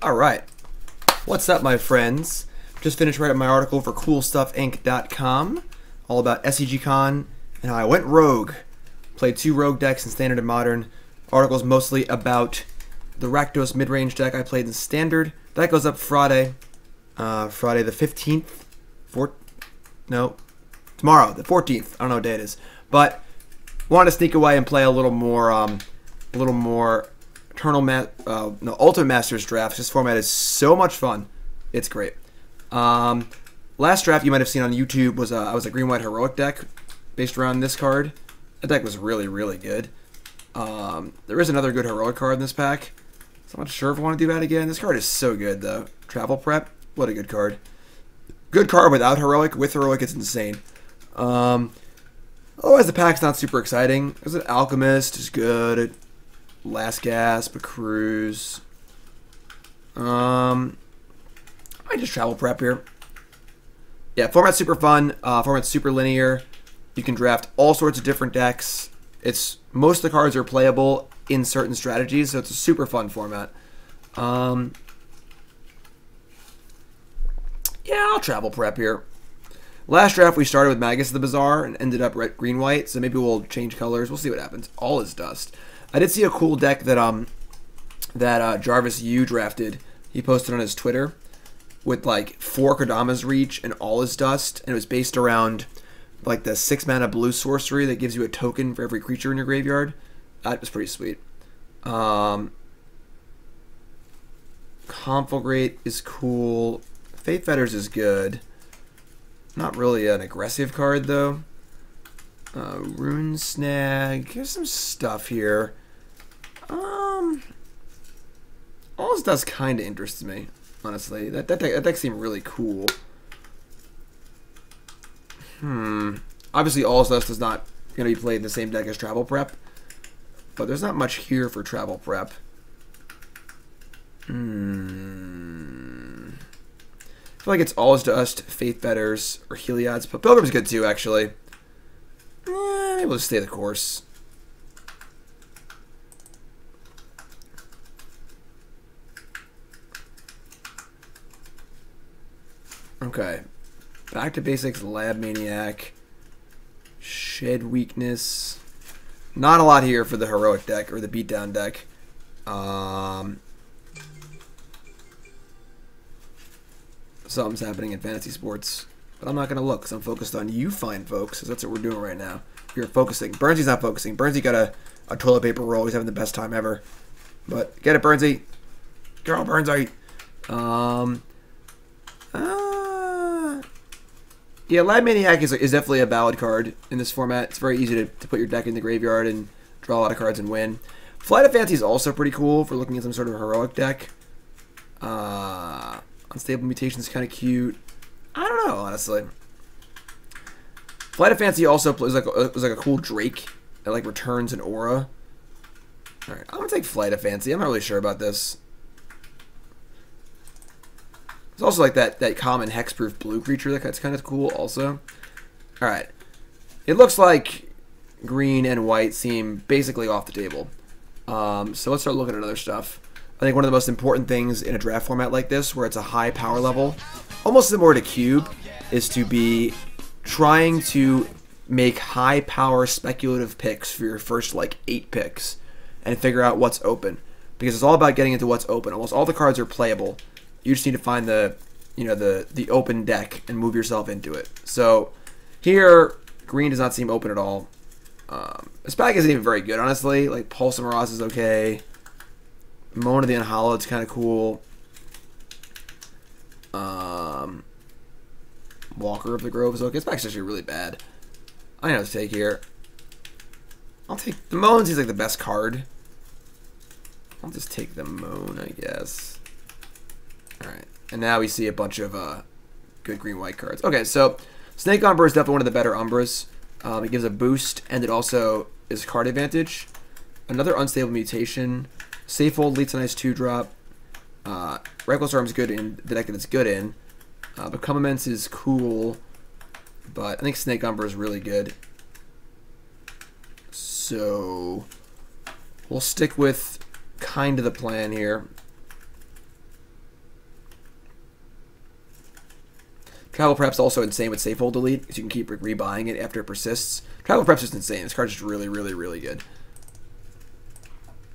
Alright, what's up my friends? Just finished writing my article for CoolStuffInc.com all about SCGCon and how I went rogue. Played 2 rogue decks in Standard and Modern. Article's mostly about the Rakdos mid-range deck I played in Standard. That goes up Friday. Friday the 15th. Tomorrow, the 14th. I don't know what day it is. But wanted to sneak away and play a little more Ultimate Masters draft. This format is so much fun. It's great. Last draft you might have seen on YouTube was I was a green-white heroic deck based around this card. That deck was really, really good. There is another good heroic card in this pack, so I'm not sure if I want to do that again. This card is so good though. Travel Prep, what a good card. Good card without heroic. With heroic, it's insane. Otherwise, the pack's not super exciting. There's an Alchemist, is good. Last Gasp, a Cruise. I just Travel Prep here. Yeah, format's super fun. Format's super linear. You can draft all sorts of different decks. Most of the cards are playable in certain strategies, so it's a super fun format. Yeah, I'll Travel Prep here. Last draft we started with Magus of the Bazaar and ended up red, green, white, so maybe we'll change colors. We'll see what happens. All is dust. I did see a cool deck that Jarvis Yu drafted. He posted on his Twitter with like 4 Kodama's Reach and all is dust, and it was based around like the 6-mana blue sorcery that gives you a token for every creature in your graveyard. That was pretty sweet. Conflagrate is cool. Fate Fetters is good. Not really an aggressive card though. Rune Snag. Here's some stuff here. All this does kind of interests me, honestly. That deck seemed really cool. Obviously, All Dust is not going to be played in the same deck as Travel Prep, but there's not much here for Travel Prep. I feel like it's All Dust, Faith Betters, or Heliod's. But Pilgrim's good too, actually. Maybe we'll just stay the course. Okay. Back to basics, Lab Maniac. Shed Weakness. Not a lot here for the heroic deck, or the beatdown deck. Something's happening in fantasy sports, but I'm not going to look because I'm focused on you fine folks, because that's what we're doing right now. You're focusing. Burnsy's not focusing. Burnsy got a toilet paper roll. He's having the best time ever. But get it, Burnsy. Girl, Burnsy. Yeah, Lab Maniac is definitely a valid card in this format. It's very easy to put your deck in the graveyard and draw a lot of cards and win. Flight of Fancy is also pretty cool for looking at some sort of heroic deck. Unstable Mutation is kind of cute. I don't know, honestly. Flight of Fancy also was like a cool Drake that like returns an aura. All right, I'm gonna take Flight of Fancy. I'm not really sure about this. It's also like that common hexproof blue creature that's kind of cool also. All right, it looks like green and white seem basically off the table. So let's start looking at other stuff. I think one of the most important things in a draft format like this, where it's a high power level, almost similar to Cube, is to be trying to make high power speculative picks for your first like 8 picks and figure out what's open, because it's all about getting into what's open. Almost all the cards are playable. You just need to find the open deck and move yourself into it. So here, green does not seem open at all. This pack isn't even very good, honestly. Like Pulse of Murasa is okay. Moan of the Unhallowed is kind of cool. Walker of the Grove is okay. This pack's actually really bad. I know what to take here. I'll take the Moan. Seems like the best card. I'll just take the Moan, I guess. Alright, and now we see a bunch of good green-white cards. Okay, so Snake Umbra is definitely one of the better Umbras. It gives a boost, and it also is card advantage. Another Unstable Mutation. Safehold Elite's a nice 2-drop. Reckless Wurm is good in the deck that it's good in. Become is cool, but I think Snake Umbra is really good. So we'll stick with kind of the plan here. Travel Prep's also insane with Safehold Elite, because you can keep rebuying it after it persists. Travel Prep's just insane. This card's just really, really, really good.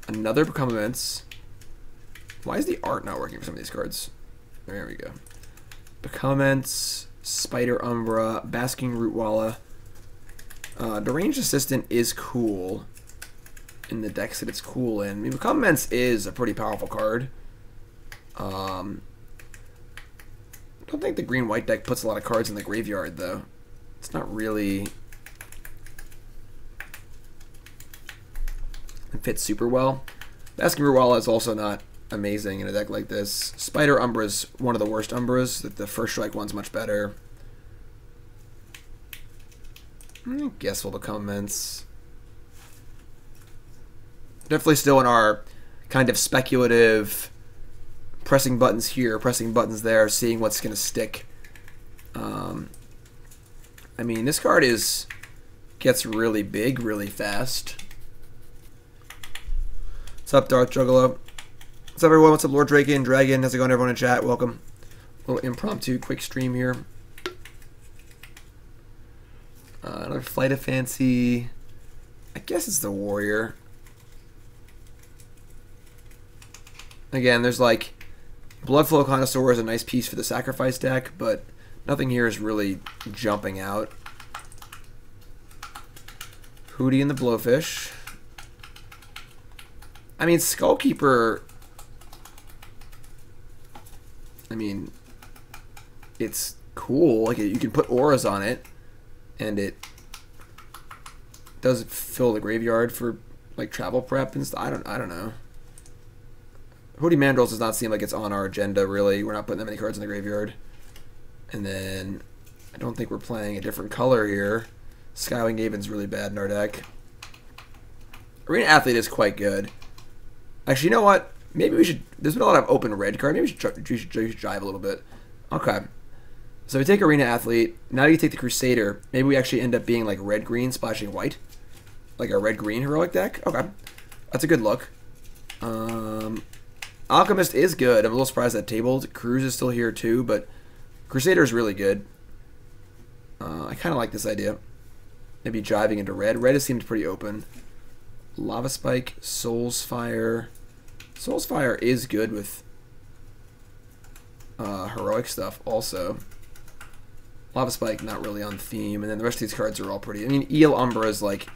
Another Become Immense. Why is the art not working for some of these cards? There we go. Become Immense, Spider Umbra, Basking Rootwalla. Deranged Assistant is cool in the decks that it's cool in. I mean, Become Immense is a pretty powerful card. I don't think the green-white deck puts a lot of cards in the graveyard, though. It's not really... It fits super well. Basking Rootwalla is also not amazing in a deck like this. Spider Umbra is one of the worst Umbras. The first strike one's much better. I guess we'll Become Immense. Definitely still in our kind of speculative pressing buttons here, pressing buttons there, seeing what's going to stick. I mean, this card gets really big really fast. What's up, Darth Juggalo? What's up, everyone? What's up, Lord Draken, Dragon? How's it going, everyone in chat? Welcome. A little impromptu quick stream here. Another Flight of Fancy. I guess it's the Warrior. Again, there's like Bloodflow Connoisseur is a nice piece for the sacrifice deck, but nothing here is really jumping out. Hootie and the Blowfish. I mean, Skullkeeper. I mean, it's cool. Like, you can put auras on it, and it does fill the graveyard for like travel prep and stuff. I don't know. Hooting Mandrills does not seem like it's on our agenda, really. We're not putting that many cards in the graveyard. And then I don't think we're playing a different color here. Skywing Aven's really bad in our deck. Arena Athlete is quite good. Actually, you know what? Maybe we should... There's been a lot of open red cards. Maybe we should drive a little bit. Okay. So we take Arena Athlete. Now you take the Crusader. Maybe we actually end up being like red-green splashing white. Like a red-green heroic deck. Okay. That's a good look. Alchemist is good. I'm a little surprised that tabled. Cruz is still here too, but Crusader is really good. I kind of like this idea. Maybe driving into red. Red has seemed pretty open. Lava Spike, Soul's Fire. Soul's Fire is good with heroic stuff also. Lava Spike not really on theme, and then the rest of these cards are all pretty. I mean, Eel Umbra is like...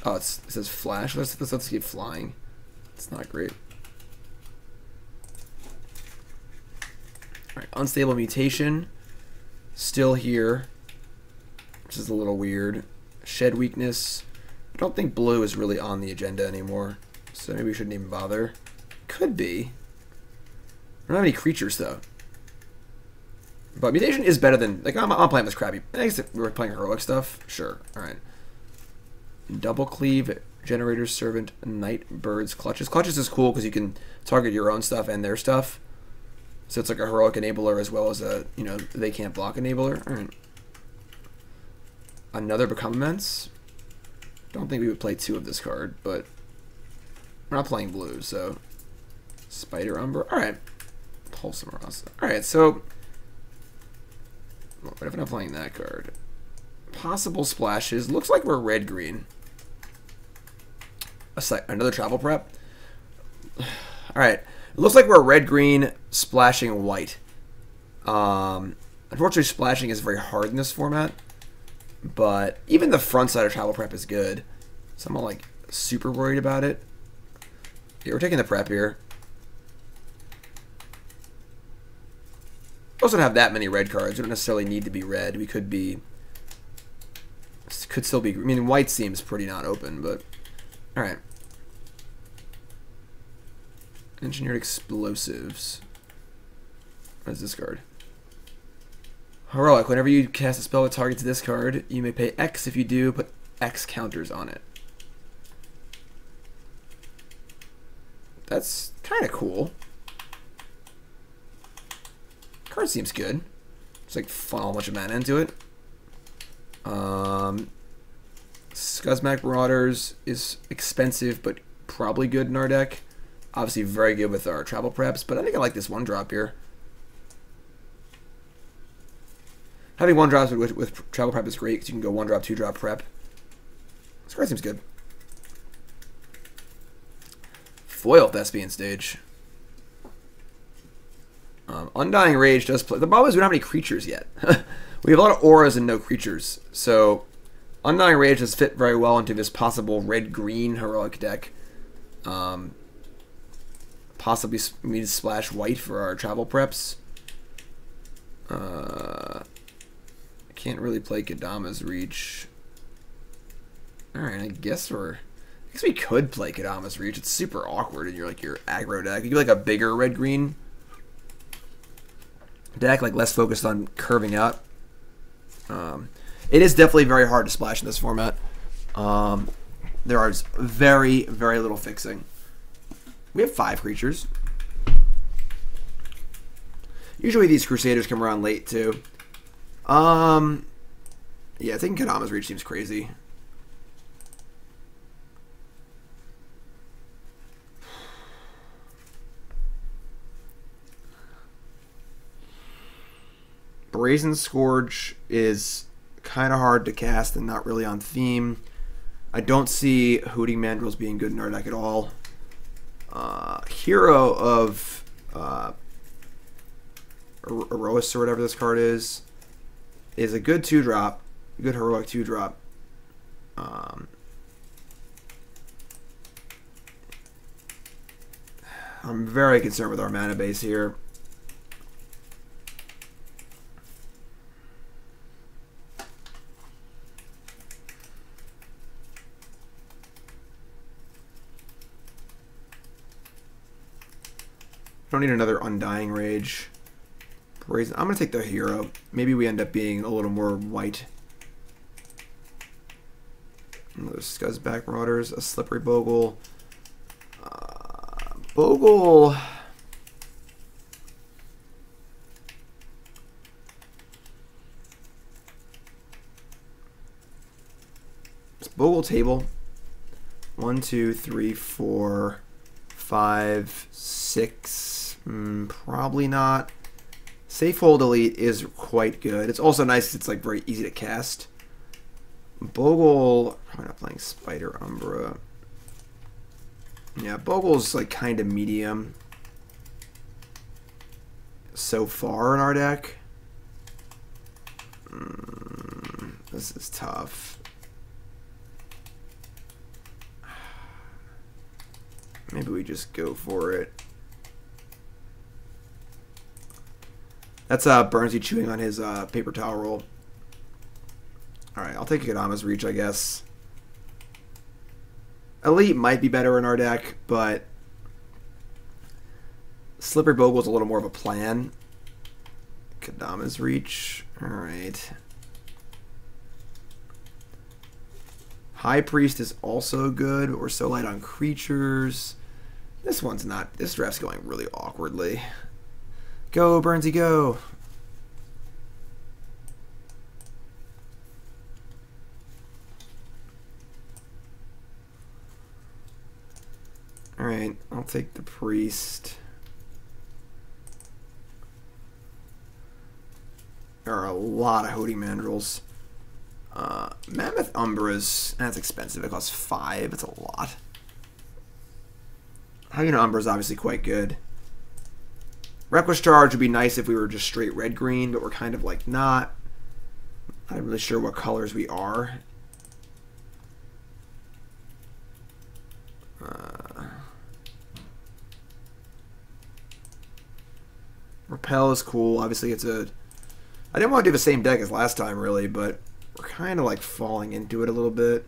Oh, it says Flash. Let's keep flying. It's not great. Alright, Unstable Mutation. Still here. Which is a little weird. Shed Weakness. I don't think blue is really on the agenda anymore. So maybe we shouldn't even bother. Could be. I don't have any creatures, though. But Mutation is better than... Like, I'm playing this crappy... I guess if we were playing heroic stuff. Sure. Alright. Double Cleave... Generator's Servant, Nightbird's Clutches. Clutches is cool because you can target your own stuff and their stuff. So it's like a heroic enabler as well as a, you know, they can't block enabler. Alright. Another Become Immense. Don't think we would play two of this card, but we're not playing blue, so Spider Umbra. Alright. Pulse of Murasa. Alright, so what if I'm not playing that card? Possible splashes. Looks like we're red-green. Another travel prep. Alright. It looks like we're red-green splashing white. Unfortunately, splashing is very hard in this format. But even the front side of travel prep is good. So I'm not like super worried about it. Yeah, we're taking the prep here. We also don't have that many red cards. We don't necessarily need to be red. We could be... Could still be... I mean, white seems pretty not open, but... Alright. Engineered Explosives. What is this card? Heroic. Whenever you cast a spell that targets this card, you may pay X. If you do, put X counters on it. That's kind of cool. Card seems good. Just like funnel a bunch of mana into it. Scuzzback Marauders is expensive, but probably good in our deck. Obviously very good with our travel preps, but I think I like this one drop here. Having 1-drops with travel prep is great because you can go 1-drop, 2-drop prep. This card seems good. Foil Thespian Stage. Undying Rage does play. The problem is we don't have any creatures yet. We have a lot of auras and no creatures. So Undying Rage does fit very well into this possible red-green heroic deck. Possibly we need to splash white for our travel preps. I can't really play Kodama's Reach. Alright, I guess we could play Kodama's Reach. It's super awkward in your aggro deck. You could like a bigger red-green deck, like less focused on curving out. It is definitely very hard to splash in this format. There is very, very little fixing. We have 5 creatures. Usually these Crusaders come around late too. Yeah, taking Kodama's Reach seems crazy. Brazen Scourge is kind of hard to cast and not really on theme. I don't see Hooting Mandrills being good in our deck at all. Hero of Iroas or whatever this card is a good 2-drop, good heroic 2-drop. I'm very concerned with our mana base here. Don't need another Undying Rage. Brazen. I'm going to take the hero. Maybe we end up being a little more white. Another Scuzzback Marauders, a Slippery Bogle. Bogle. It's Bogle table. 1, 2, 3, 4, 5, 6. Probably not. Safehold Elite is quite good. It's also nice. It's like very easy to cast. Bogle. Probably not playing Spider Umbra. Yeah, Bogle's like kind of medium so far in our deck. This is tough. Maybe we just go for it. That's Burnsy chewing on his paper towel roll. Alright, I'll take Kodama's Reach, I guess. Elite might be better in our deck, but Slippery Bogle is a little more of a plan. Kodama's Reach. Alright. High Priest is also good, but we're so light on creatures. This one's not. This draft's going really awkwardly. Go, Burnsy, go! Alright, I'll take the Priest. There are a lot of Hooting Mandrills. Mammoth Umbras, that's expensive. It costs 5. It's a lot. Hyena Umbra is obviously quite good. Reckless Charge would be nice if we were just straight red-green, but we're kind of like not. I'm not really sure what colors we are. Repel is cool. Obviously, it's a... I didn't want to do the same deck as last time, really, but we're kind of like falling into it a little bit.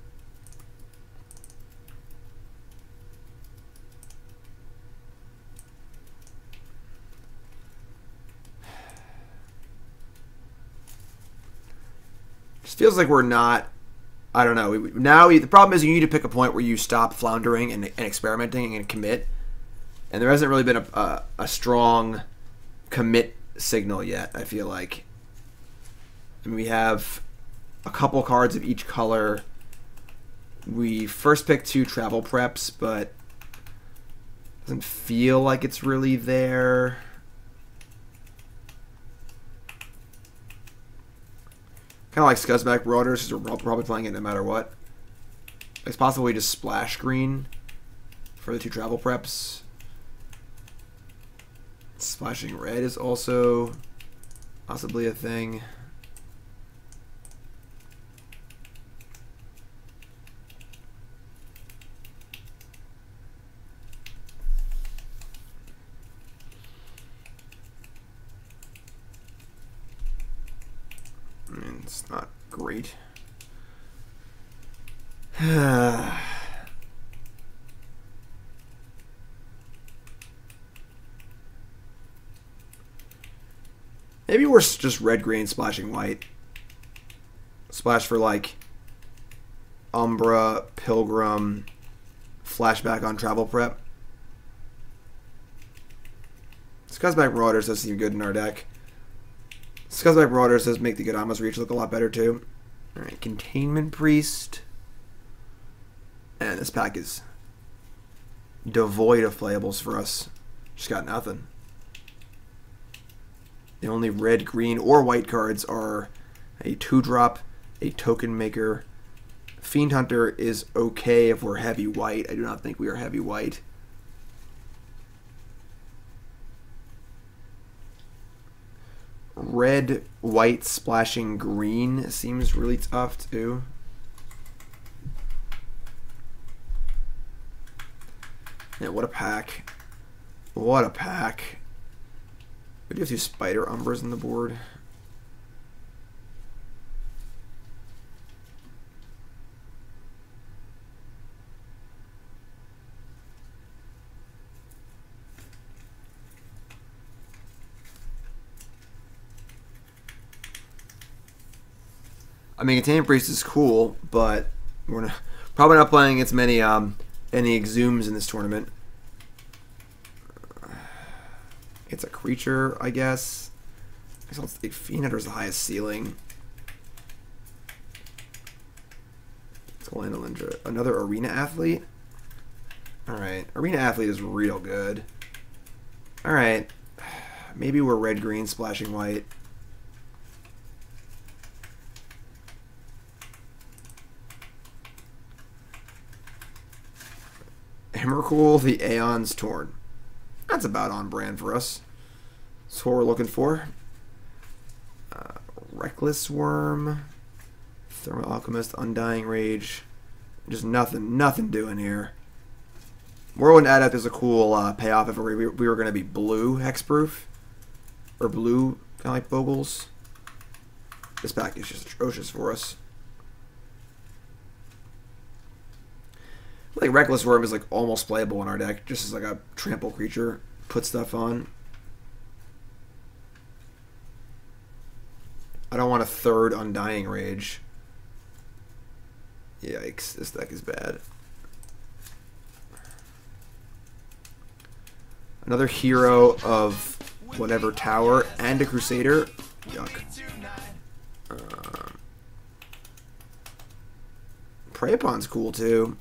Just feels like we're not... I don't know. The problem is you need to pick a point where you stop floundering and experimenting and commit. And there hasn't really been a strong commit signal yet, I feel like. I mean, we have a couple cards of each color. We first picked 2 travel preps, but it doesn't feel like it's really there. Kind of like Scuzzback Marauders, because we're probably playing it no matter what. It's possible we just splash green for the 2 travel preps. Splashing red is also possibly a thing. I mean, it's not great. Maybe we're just red-green splashing white. Splash for like Umbra, Pilgrim, flashback on travel prep. Scuzzback Marauders does seem good in our deck. Scuzzback Marauders does make the Kodama's reach look a lot better too. Alright, Containment Priest. And this pack is devoid of playables for us. Just got nothing. The only red, green, or white cards are a 2-drop, a Token Maker. Fiend Hunter is okay if we're heavy white. I do not think we are heavy white. Red, white, splashing green seems really tough too. Yeah, what a pack. What a pack. We do have 2 Spider Umbras on the board. I mean, Containment Priest is cool, but we're probably not playing against many any Exhumes in this tournament. It's a creature, I guess. I guess I'll take Fiend Hunter's the highest ceiling. Let's go into another Arena Athlete. Alright, Arena Athlete is real good. Alright, maybe we're red-green splashing white. Emrakul, the Aeon's Torn. That's about on brand for us. That's what we're looking for. Reckless Wurm, Thermal Alchemist, Undying Rage. Just nothing doing here. Whirlwind Adept is a cool payoff if we were going to be blue hexproof. Or blue, kind of like Bogles. This pack is just atrocious for us. Like Reckless Wurm is like almost playable in our deck, just as like a trample creature. Put stuff on. I don't want a 3rd Undying Rage. Yikes, this deck is bad. Another Hero of whatever tower and a Crusader. Yuck. Prey Upon's cool too.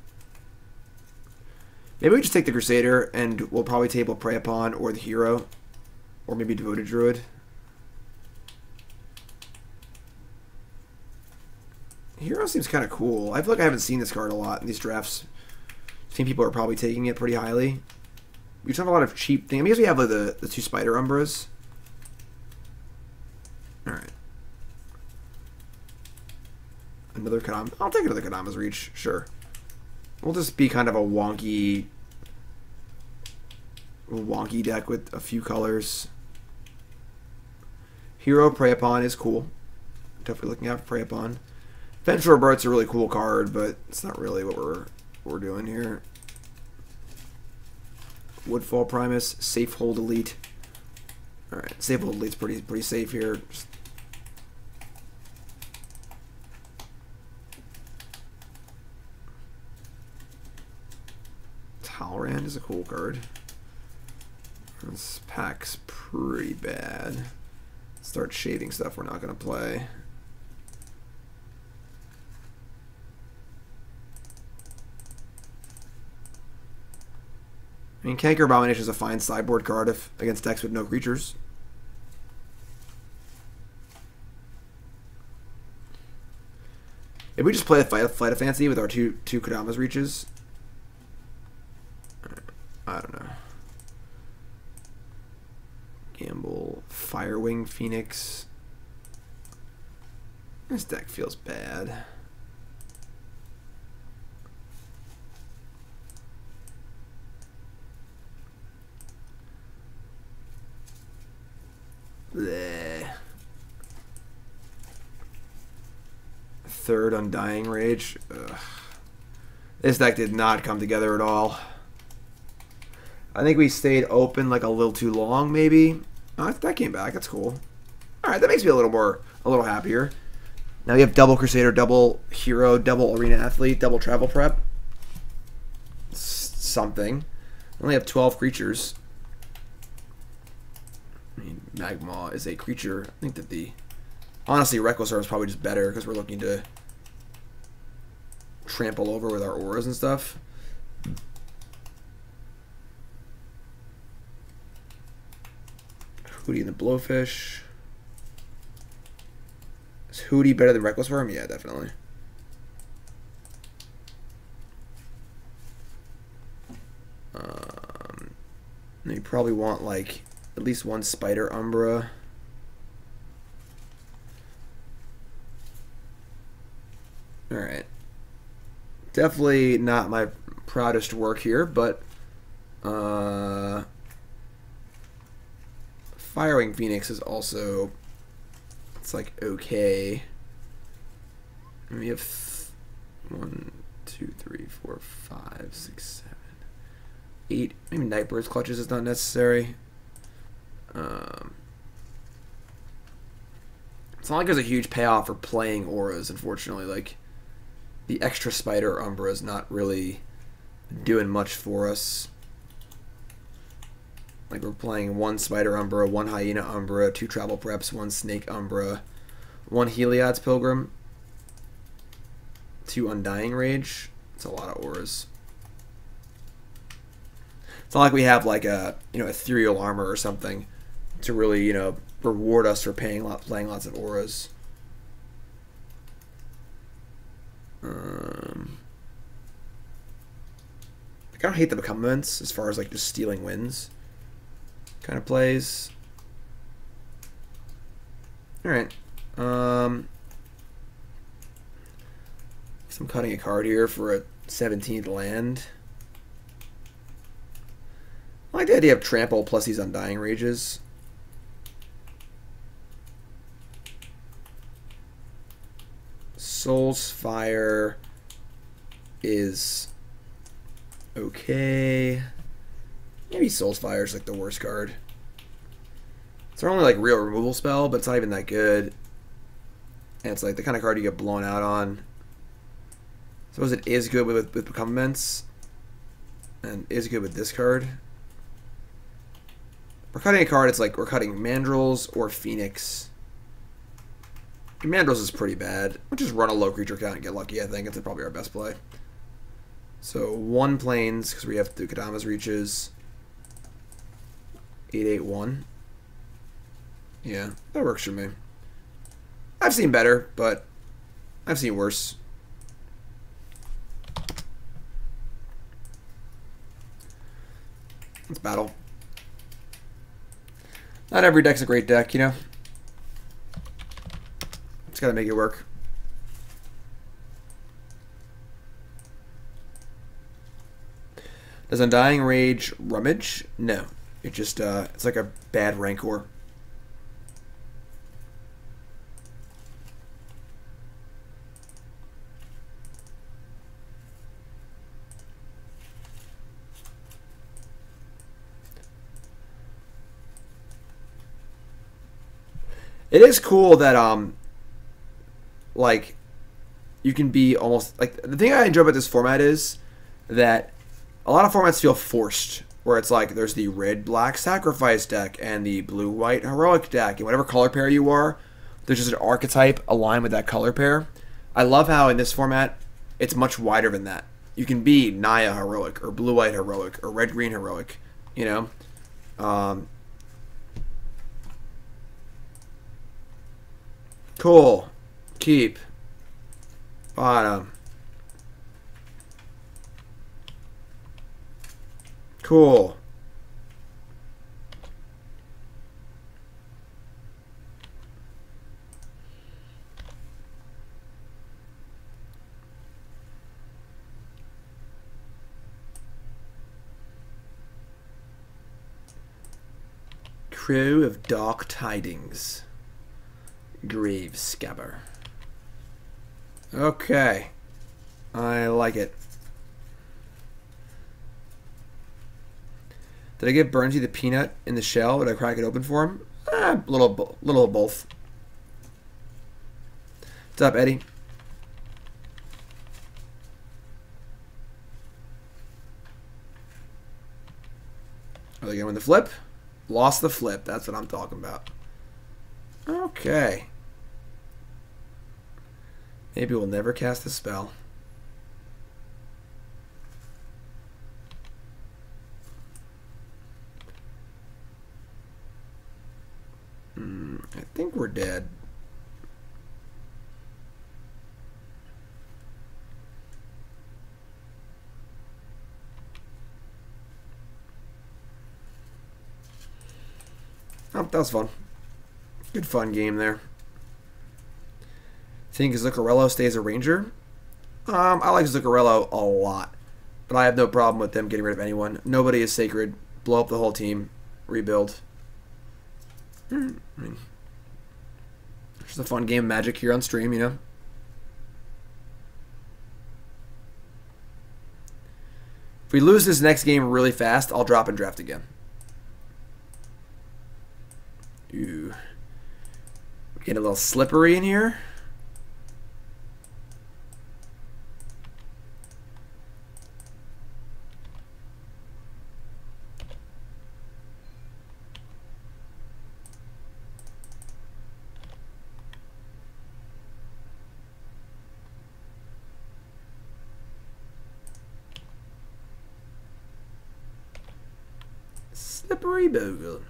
Maybe we just take the Crusader and we'll probably table Prey Upon or the Hero. Or maybe Devoted Druid. Hero seems kind of cool. I feel like I haven't seen this card a lot in these drafts. I think people are probably taking it pretty highly. We just have a lot of cheap things. I mean, I guess we have like the 2 Spider Umbras. Alright. Another Kodama. I'll take another Kodama's Reach, sure. We'll just be kind of a wonky deck with a few colors. Hero Prey Upon is cool. Definitely looking out for Prey Upon. Venture Bart's a really cool card, but it's not really what we're doing here. Woodfall Primus, Safehold Elite. Alright, Safehold Elite's pretty safe here. Just Talrand is a cool card. This pack's pretty bad. Start shading stuff we're not going to play. I mean, Canker Abomination is a fine sideboard card if against decks with no creatures. If we just play a Flight of Fancy with our two Kodama's reaches, I don't know. Gamble, Firewing Phoenix. This deck feels bad. Bleh. Third Undying Rage. Ugh. This deck did not come together at all. I think we stayed open like a little too long, maybe. Oh, that came back. That's cool. All right, that makes me a little happier. Now we have double Crusader, double Hero, double Arena Athlete, double Travel Prep. Something. We only have 12 creatures. I mean, Magmaw is a creature. I think that honestly, Reckless Wurm is probably just better because we're looking to trample over with our auras and stuff. Hootie and the Blowfish. Is Hootie better than Reckless Wurm? Yeah, definitely. You probably want like at least one Spider Umbra. Alright. Definitely not my proudest work here, but Firewing Phoenix is also, it's like okay. And we have 1, 2, 3, 4, 5, 6, 7, 8. Maybe Nightbird's Clutches is not necessary. It's not like there's a huge payoff for playing auras, unfortunately. Like, the extra Spider Umbra is not really doing much for us. Like, we're playing one Spider Umbra, one Hyena Umbra, 2 Travel Preps, 1 Snake Umbra, 1 Heliod's Pilgrim, 2 Undying Rage. It's a lot of auras. It's not like we have like a ethereal armor or something to really reward us for playing lots of auras. I kind of hate the Becomements as far as like just stealing wins kind of plays. All right. So I'm cutting a card here for a 17th land. I like the idea of Trample plus these Undying Rages. Soul's Fire is okay. Maybe Soul's Fire is like the worst card. It's our only like real removal spell, but it's not even that good. And it's like the kind of card you get blown out on. I suppose it is good with Becomements, and is good with this card. We're cutting a card, it's like we're cutting Mandrills or Phoenix. Mandrills is pretty bad. We'll just run a low creature count and get lucky, I think. It's probably our best play. So 1 planes, because we have the Kodama's reaches. 8/8/1. Yeah, that works for me. I've seen better, but I've seen worse. Let's battle. Not every deck's a great deck, you know? Just gotta make it work. Does Undying Rage rummage? No. It just, it's like a bad Rancor. It is cool that, like, you can be almost, like, the thing I enjoy about this format is that a lot of formats feel forced, where it's like there's the red-black sacrifice deck and the blue-white heroic deck, and whatever color pair you are, there's just an archetype aligned with that color pair. I love how in this format, it's much wider than that. You can be Naya heroic, or blue-white heroic, or red-green heroic, you know? Cool. Keep. Bottom. Cool. Crow of Dark Tidings. Grave Scabber. Okay. I like it. Did I give Burnsy the peanut in the shell? Did I crack it open for him? A little of both. What's up, Eddie? Are they going to flip? Lost the flip. That's what I'm talking about. Okay. Maybe we'll never cast a spell. I think we're dead. Oh, that was fun. Good fun game there. Think Zuccarello stays a ranger? I like Zuccarello a lot, but I have no problem with them getting rid of anyone. Nobody is sacred. Blow up the whole team. Rebuild. I mean, it's a fun game of Magic here on stream, you know. If we lose this next game really fast, I'll drop and draft again. Ooh. Get a little slippery in here. Slippery Bogle.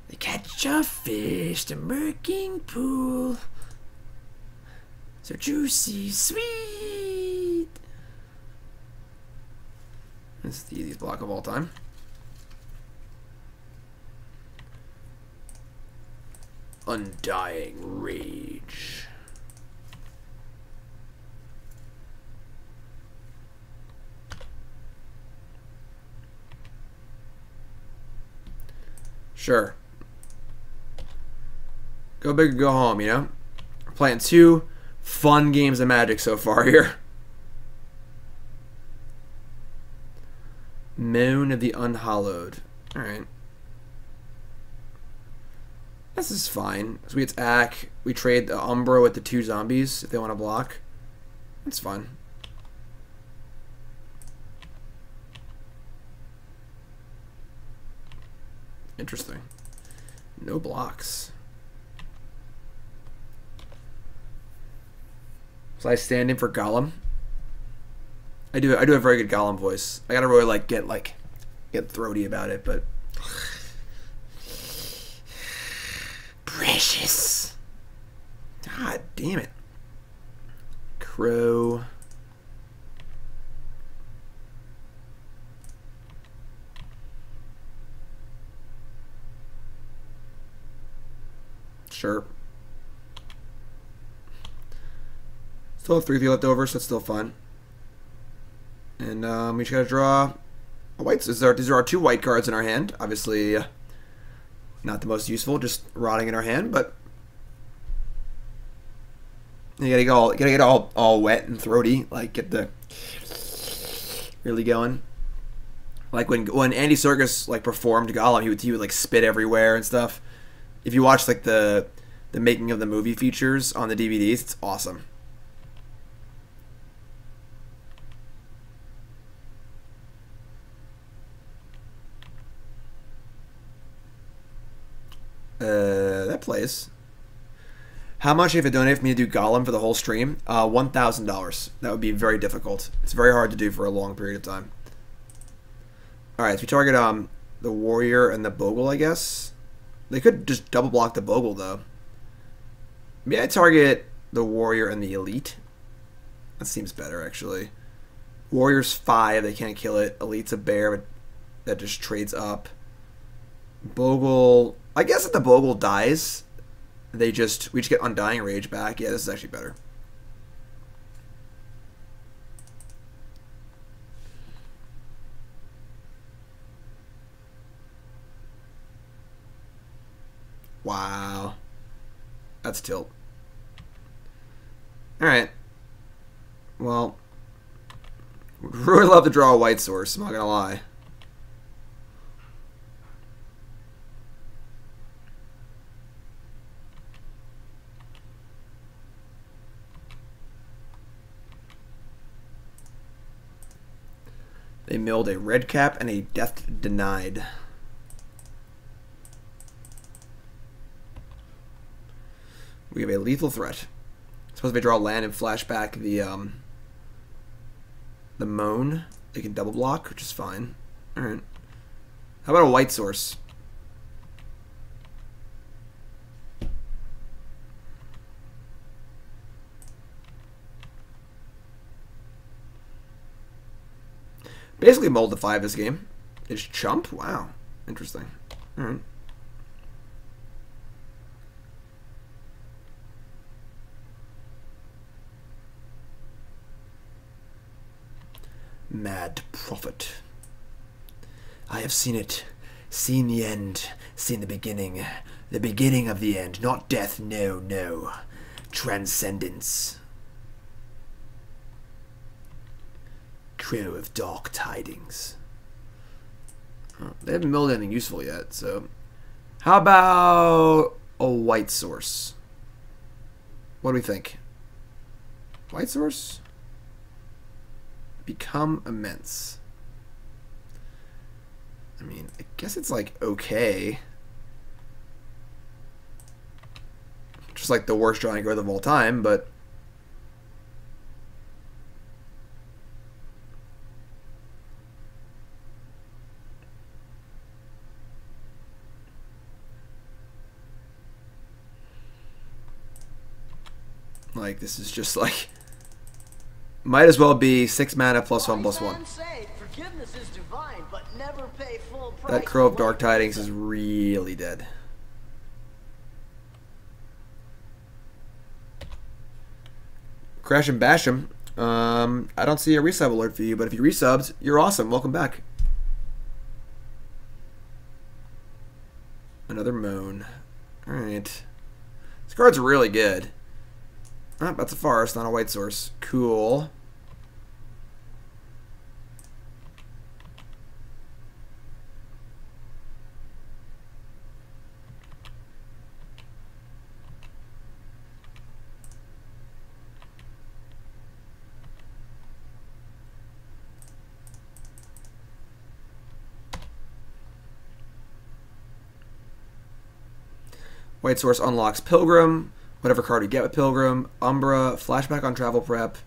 They catch a fish, the murking pool. So juicy, sweet. This is the easiest block of all time. Undying Rage. Sure. Go big or go home, you know? We're playing 2 fun games of Magic so far here. Moan of the Unhallowed. Alright. This is fine. So we attack. We trade the Umbra with the 2 zombies if they want to block. That's fine. Interesting. No blocks. So I stand in for Golem. I do a very good Golem voice. I gotta really get throaty about it, but precious. God damn it. Crow. Sure. Still have 3 left over, so it's still fun. And we just gotta draw a white. These are our 2 white cards in our hand. Obviously, not the most useful, just rotting in our hand, but you gotta get all wet and throaty, like get the really going. Like when Andy Serkis performed Golem, he would like spit everywhere and stuff. If you watch like the making of the movie features on the DVDs, it's awesome. That plays. How much do you have to donate for me to do Golem for the whole stream? $1,000. That would be very difficult. It's very hard to do for a long period of time. Alright, so we target the Warrior and the Bogle, I guess. They could just double block the Bogle, though. Maybe I target the Warrior and the Elite. That seems better, actually. Warrior's 5, they can't kill it. Elite's a bear that just trades up. Bogle, I guess if the Bogle dies, we just get Undying Rage back. Yeah, this is actually better. Wow. That's tilt. Alright. Well, would really love to draw a white source, I'm not gonna lie. They milled a red cap and a death denied. We have a lethal threat. Suppose if they draw land and flashback the Moan, they can double block, which is fine. Alright. How about a white source? Basically mold the 5 this game. It's chump? Wow. Interesting. Alright. Mad Prophet. I have seen it. Seen the end. Seen the beginning. The beginning of the end. Not death, no, no. Transcendence. Crow of Dark Tidings. Oh, they haven't milled anything useful yet, so... How about a white source? What do we think? White source? Become immense. I mean, I guess it's like okay. Just like the worst drawing growth of all time, but like this is just like might as well be 6 mana +1/+1. That Crow of Dark Tidings is really dead. Crash and bash him. I don't see a resub alert for you, but if you resubbed, you're awesome. Welcome back. Another Moan. Alright. This card's really good. Oh, that's a forest, not a white source. Cool. White source unlocks Pilgrim. Whatever card you get with Pilgrim. Umbra. Flashback on Travel Prep.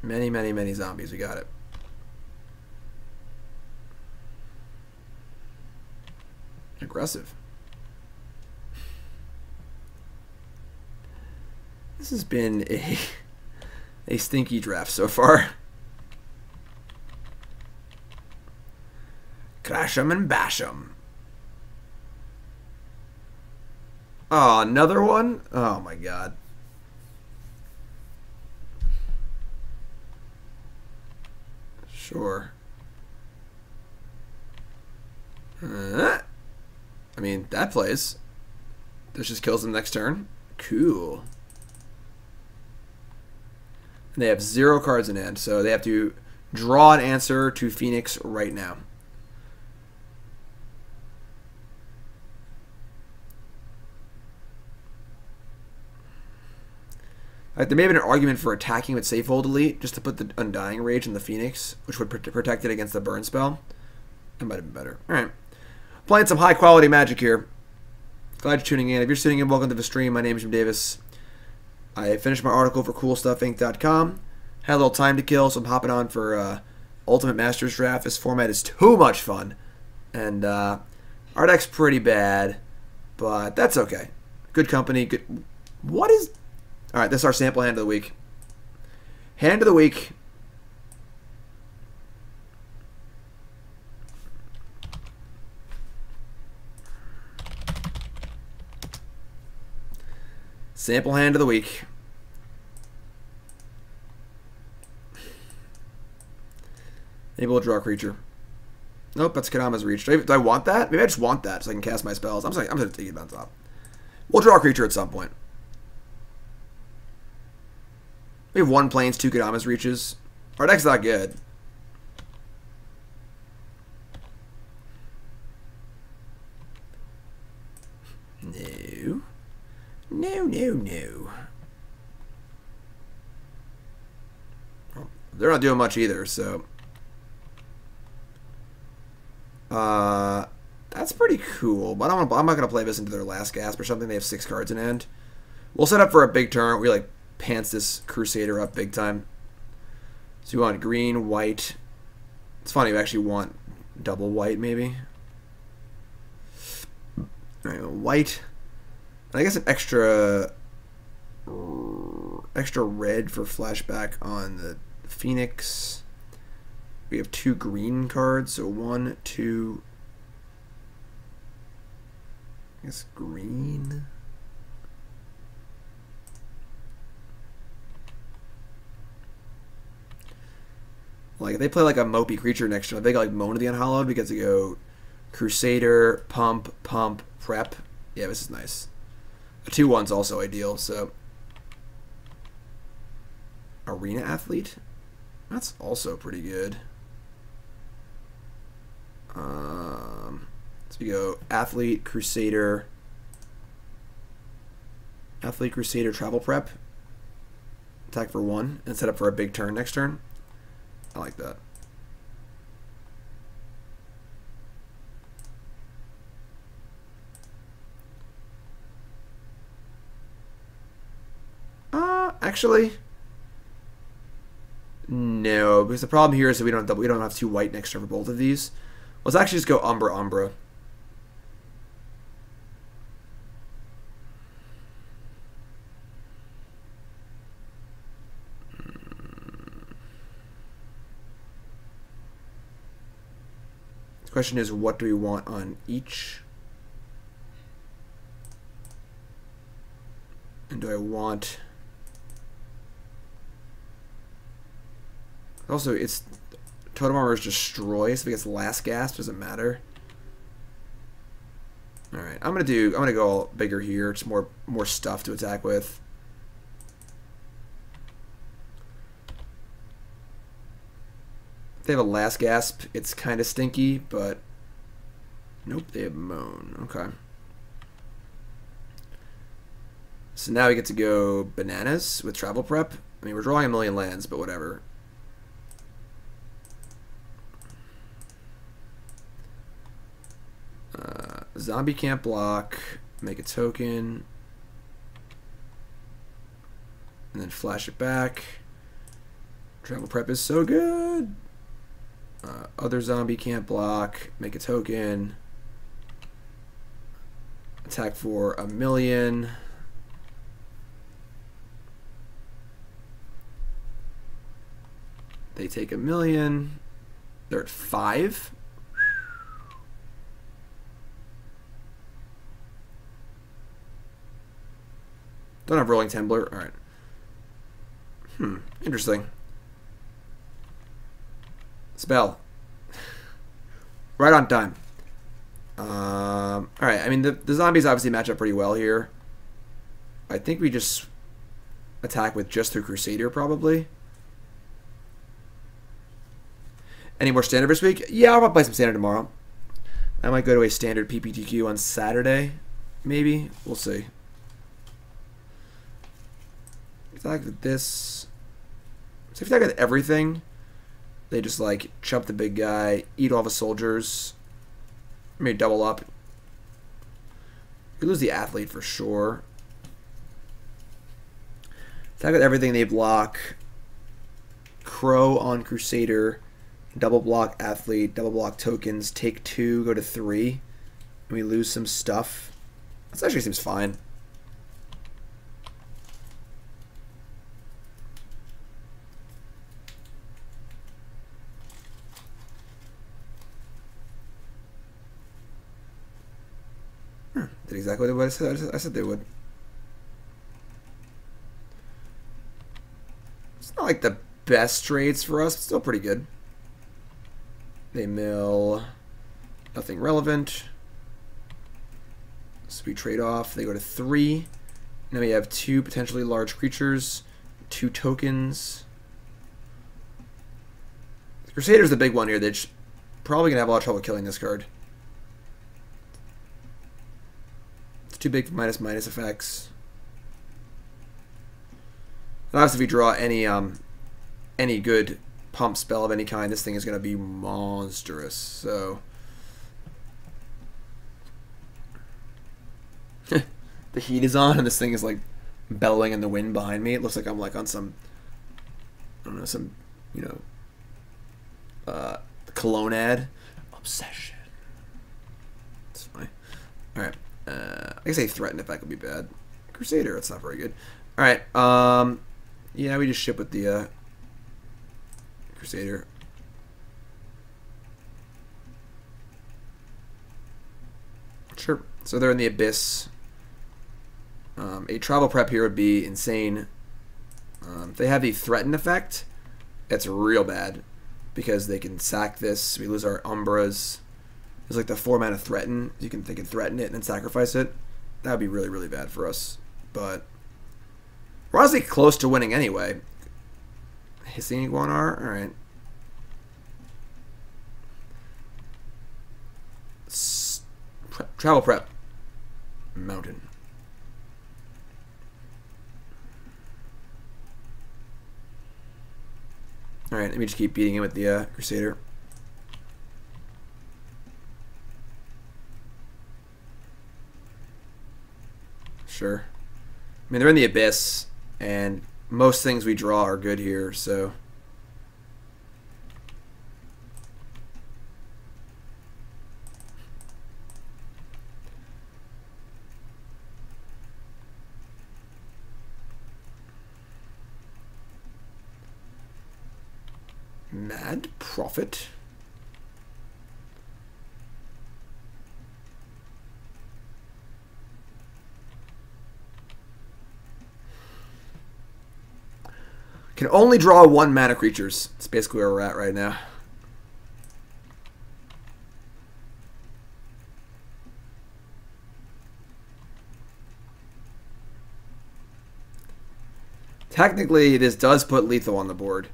Many, many, many zombies. We got it. Aggressive. This has been a stinky draft so far. Crash 'em and bash 'em. Oh, another one? Oh my god. Sure. I mean, that plays. This just kills them next turn. Cool. And they have 0 cards in hand, so they have to draw an answer to Phoenix right now. Like, there may have been an argument for attacking with Safehold Elite just to put the Undying Rage in the Phoenix, which would protect it against the burn spell. That might have been better. Alright. Playing some high quality Magic here. Glad you're tuning in. If you're tuning in, welcome to the stream. My name is Jim Davis. I finished my article for CoolStuffInc.com. Had a little time to kill, so I'm hopping on for Ultimate Masters Draft. This format is too much fun. And our deck's pretty bad, but that's okay. Good company. Good. What is... Alright, this is our sample hand of the week. Hand of the week. Sample hand of the week. Maybe we'll draw a creature. Nope, that's Kodama's reach. Do I want that? Maybe I just want that so I can cast my spells. I'm just going to take it on top. We'll draw a creature at some point. We have 1 plains, 2 Kodama's reaches. Our deck's not good. No. No, no, no. Well, they're not doing much either, so... that's pretty cool, but I'm not going to play this into their last gasp or something. They have 6 cards in hand. We'll set up for a big turn. We, like, pants this Crusader up big time. So we want green, white. It's funny, we actually want double white, maybe. Alright, white. And I guess an extra red for flashback on the Phoenix. We have 2 green cards, so 1, 2. I guess green. Like if they play like a mopey creature next to them, they got like Moan of the Unhallowed because they go Crusader, pump, prep. Yeah, this is nice. A 2/1's also ideal, so Arena Athlete. That's also pretty good. So we go Athlete, Crusader, Travel Prep. Attack for 1 and set up for a big turn next turn. I like that. Actually, no, because the problem here is that we don't have 2 white next turn for both of these. Let's actually just go Umbra. The question is, what do we want on each? And do I want... Also, it's Totem Armor is Destroy, so if it gets Last Gasp, doesn't matter. Alright, I'm gonna go bigger here, just more stuff to attack with. If they have a Last Gasp, it's kind of stinky, but nope, they have Moan. Okay. So now we get to go bananas with Travel Prep. I mean, we're drawing a million lands, but whatever. Zombie can't block. Make a token. And then flash it back. Travel Prep is so good. Other zombie can't block. Make a token. Attack for a million. They take a million. They're at 5. Don't have Rolling Tembler. Alright. Interesting. Spell. Right on time. Alright, I mean, the zombies obviously match up pretty well here. I think we just attack with just the Crusader, probably. Any more Standard this week? Yeah, I'll probably play some Standard tomorrow. I might go to a Standard PPTQ on Saturday, maybe. We'll see. Attack with this. So if you attack with everything, they just like chump the big guy, eat all the soldiers, maybe double up. You lose the Athlete for sure. Attack with everything, they block. Crow on Crusader, double block Athlete, double block tokens, take 2, go to 3, and we lose some stuff. This actually seems fine. Did exactly what I said. I said they would. It's not like the best trades for us, but still pretty good. They mill nothing relevant. So we trade off. They go to 3. Now we have 2 potentially large creatures, 2 tokens. The Crusader's the big one here. They're probably going to have a lot of trouble killing this card. It's too big for minus effects. And obviously, if we draw any good pump spell of any kind, this thing is going to be monstrous. So the heat is on, and this thing is like bellowing in the wind behind me. It looks like I'm like on some, I don't know, some, you know, cologne ad. Obsession. It's funny. All right. I guess a threatened effect would be bad. Crusader, it's not very good. All right. Yeah, we just ship with the Crusader. Sure. So they're in the Abyss. A travel prep here would be insane. If they have the threaten effect, that's real bad because they can sack this. We lose our Umbras. There's like the 4-mana threaten. They can threaten it and then sacrifice it. That would be really, really bad for us. But we're honestly close to winning anyway. Hissing Iguanar? Alright. Travel prep. Mountain. Alright, let me just keep beating him with the Crusader. Sure. I mean, they're in the Abyss, and most things we draw are good here, so. Mad Prophet. Can only draw 1-mana creatures. That's basically where we're at right now. Technically, this does put lethal on the board.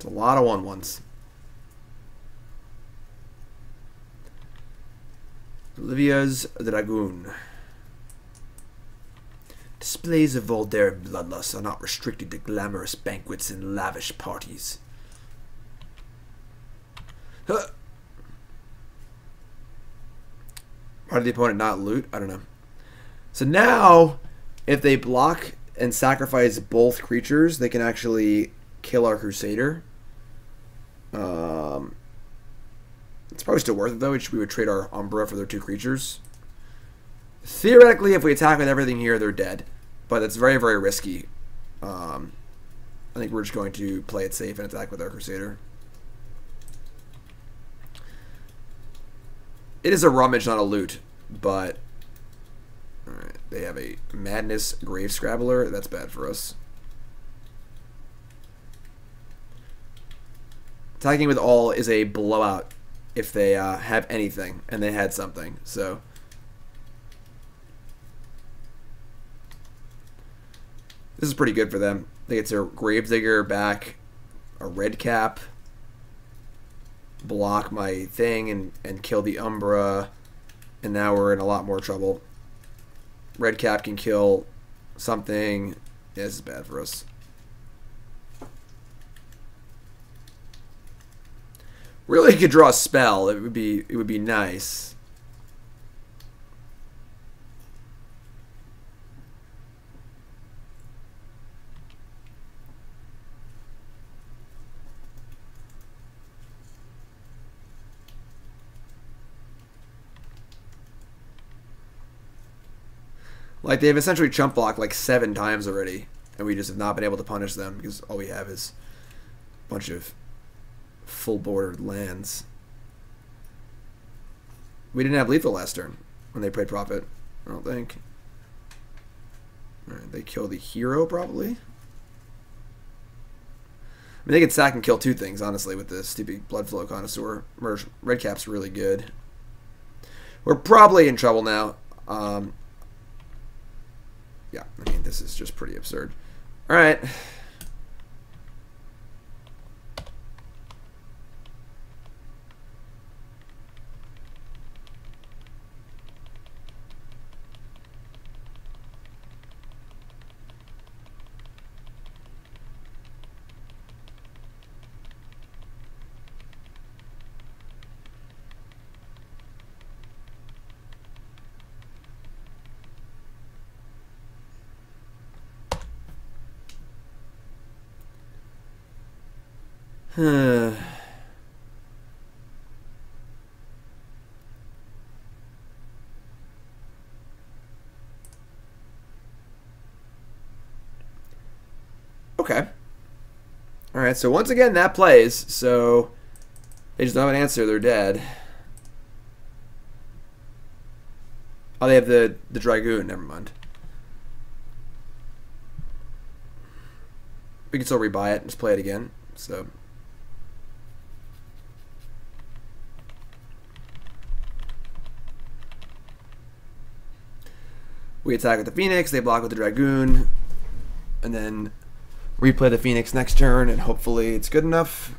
A lot of 1/1s. Olivia's Dragoon. Displays of Voldaire bloodlust are not restricted to glamorous banquets and lavish parties. Huh. Why did the opponent not loot? I don't know. So now, if they block and sacrifice both creatures, they can actually kill our Crusader. It's probably still worth it though. We would trade our Umbra for their 2 creatures. Theoretically, if we attack with everything here, they're dead. But it's very, very risky. I think we're just going to play it safe and attack with our Crusader. It is a rummage, not a loot. But alright, they have a Madness Grave Scrabbler. That's bad for us. Attacking with all is a blowout if they have anything, and they had something. So this is pretty good for them. They get their Gravedigger back, a red cap, block my thing, and kill the Umbra, and now we're in a lot more trouble. Red cap can kill something. Yeah, this is bad for us. Really could draw a spell. It would be nice. Like, they've essentially chump blocked like 7 times already, and we just have not been able to punish them because all we have is a bunch of full bordered lands. We didn't have lethal last turn when they played Prophet, I don't think. Alright, they kill the hero, probably. I mean, they could sack and kill 2 things, honestly, with this stupid Bloodflow Connoisseur. Red Cap's really good. We're probably in trouble now. Yeah, I mean, this is just pretty absurd. Alright. Okay. Alright, so once again that plays, so they just don't have an answer, they're dead. Oh, they have the Dragoon, never mind. We can still rebuy it and just play it again, so. We attack with the Phoenix, they block with the Dragoon, and then replay the Phoenix next turn, and hopefully it's good enough.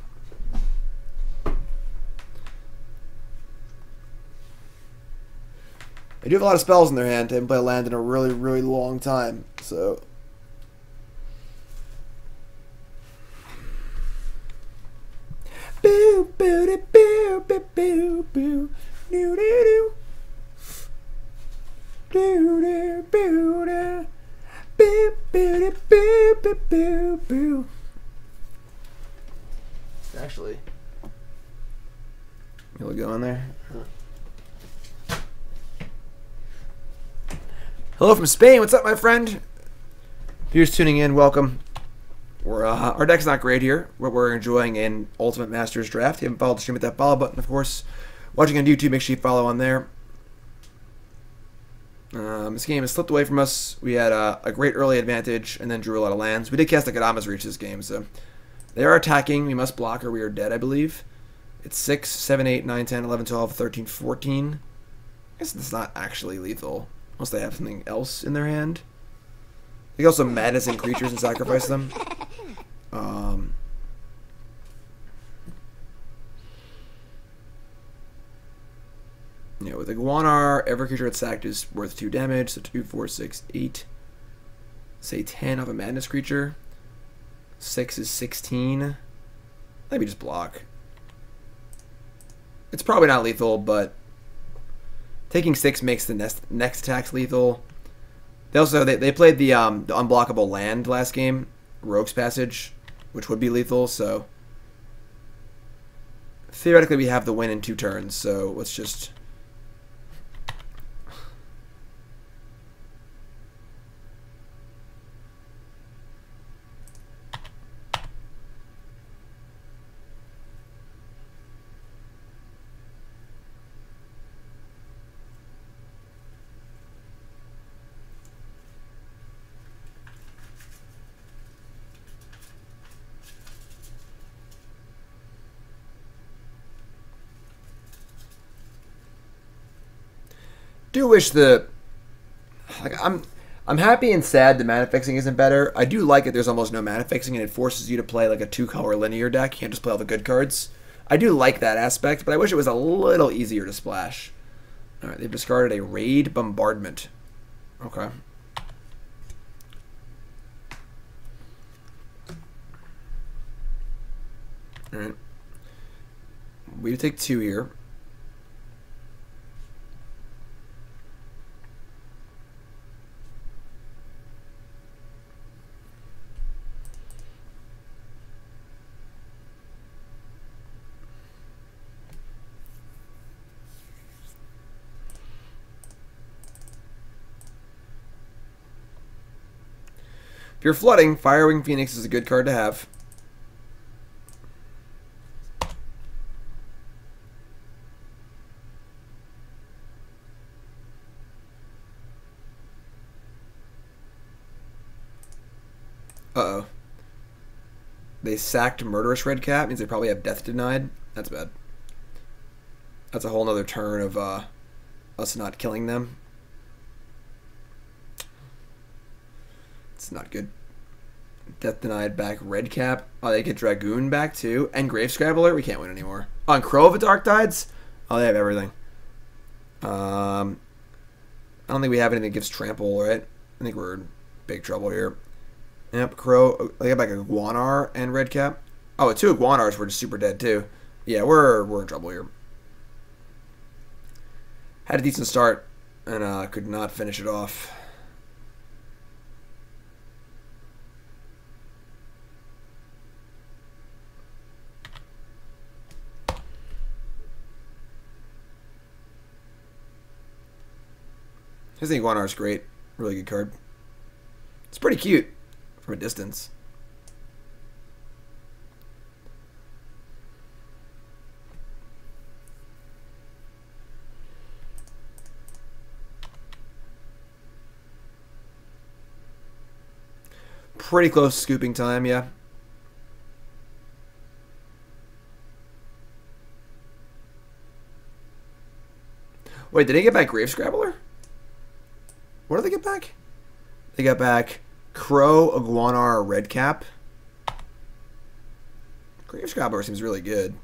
They do have a lot of spells in their hand. They haven't played a land in a really, really long time, so. Boo, boo, doo, boo, boo, boo, boo, doo, doo, doo. Boo, doo, boo, doo. Boo, boo, boo, boo, boo, boo. Actually, you'll go in there. Hello from Spain. What's up, my friend? If you're just tuning in, welcome. Our deck's not great here, but we're enjoying an Ultimate Masters draft. If you haven't followed the stream, hit that follow button, of course. Watching on YouTube, make sure you follow on there. This game has slipped away from us. We had a great early advantage and then drew a lot of lands. We did cast the Kodama's Reach this game, so they are attacking. We must block or we are dead, I believe. It's 6, 7, 8, 9, 10, 11, 12, 13, 14. I guess it's not actually lethal, unless they have something else in their hand. They can also madness in creatures and sacrifice them. Yeah, with Iguanar, every creature that's sacked is worth 2 damage, so 2, 4, 6, 8. Say 10 off a madness creature. 6 is 16. Maybe just block. It's probably not lethal, but taking 6 makes the next attacks lethal. They also they played the unblockable land last game, Rogue's Passage, which would be lethal, so theoretically we have the win in 2 turns, so let's just do wish I'm happy and sad the mana fixing isn't better. I do like it. There's almost no mana fixing, and it forces you to play like a 2-color linear deck. You can't just play all the good cards. I do like that aspect, but I wish it was a little easier to splash. All right, they've discarded a Raid Bombardment. Okay. All right. We take 2 here. you're flooding, Firewing Phoenix is a good card to have. Uh-oh. They sacked Murderous Redcap. Means they probably have Death Denied. That's bad. That's a whole nother turn of us not killing them. It's not good. Death Denied back Redcap. Oh, they get Dragoon back too. And Grave Scrabbler. We can't win anymore. On Crow of the Dark Tides? Oh, they have everything. I don't think we have anything that gives Trample, right? I think we're in big trouble here. Yep, Crow. They got back a Guanar and Redcap. Oh, 2 Iguanars were just super dead too. Yeah, we're in trouble here. Had a decent start and could not finish it off. I think Iguanar is great. Really good card. It's pretty cute from a distance. Pretty close scooping time, yeah. Wait, did they get back Grave Scrabbler? What did they get back? They got back Crow, Iguanar, Redcap. Grave Scrabbler seems really good.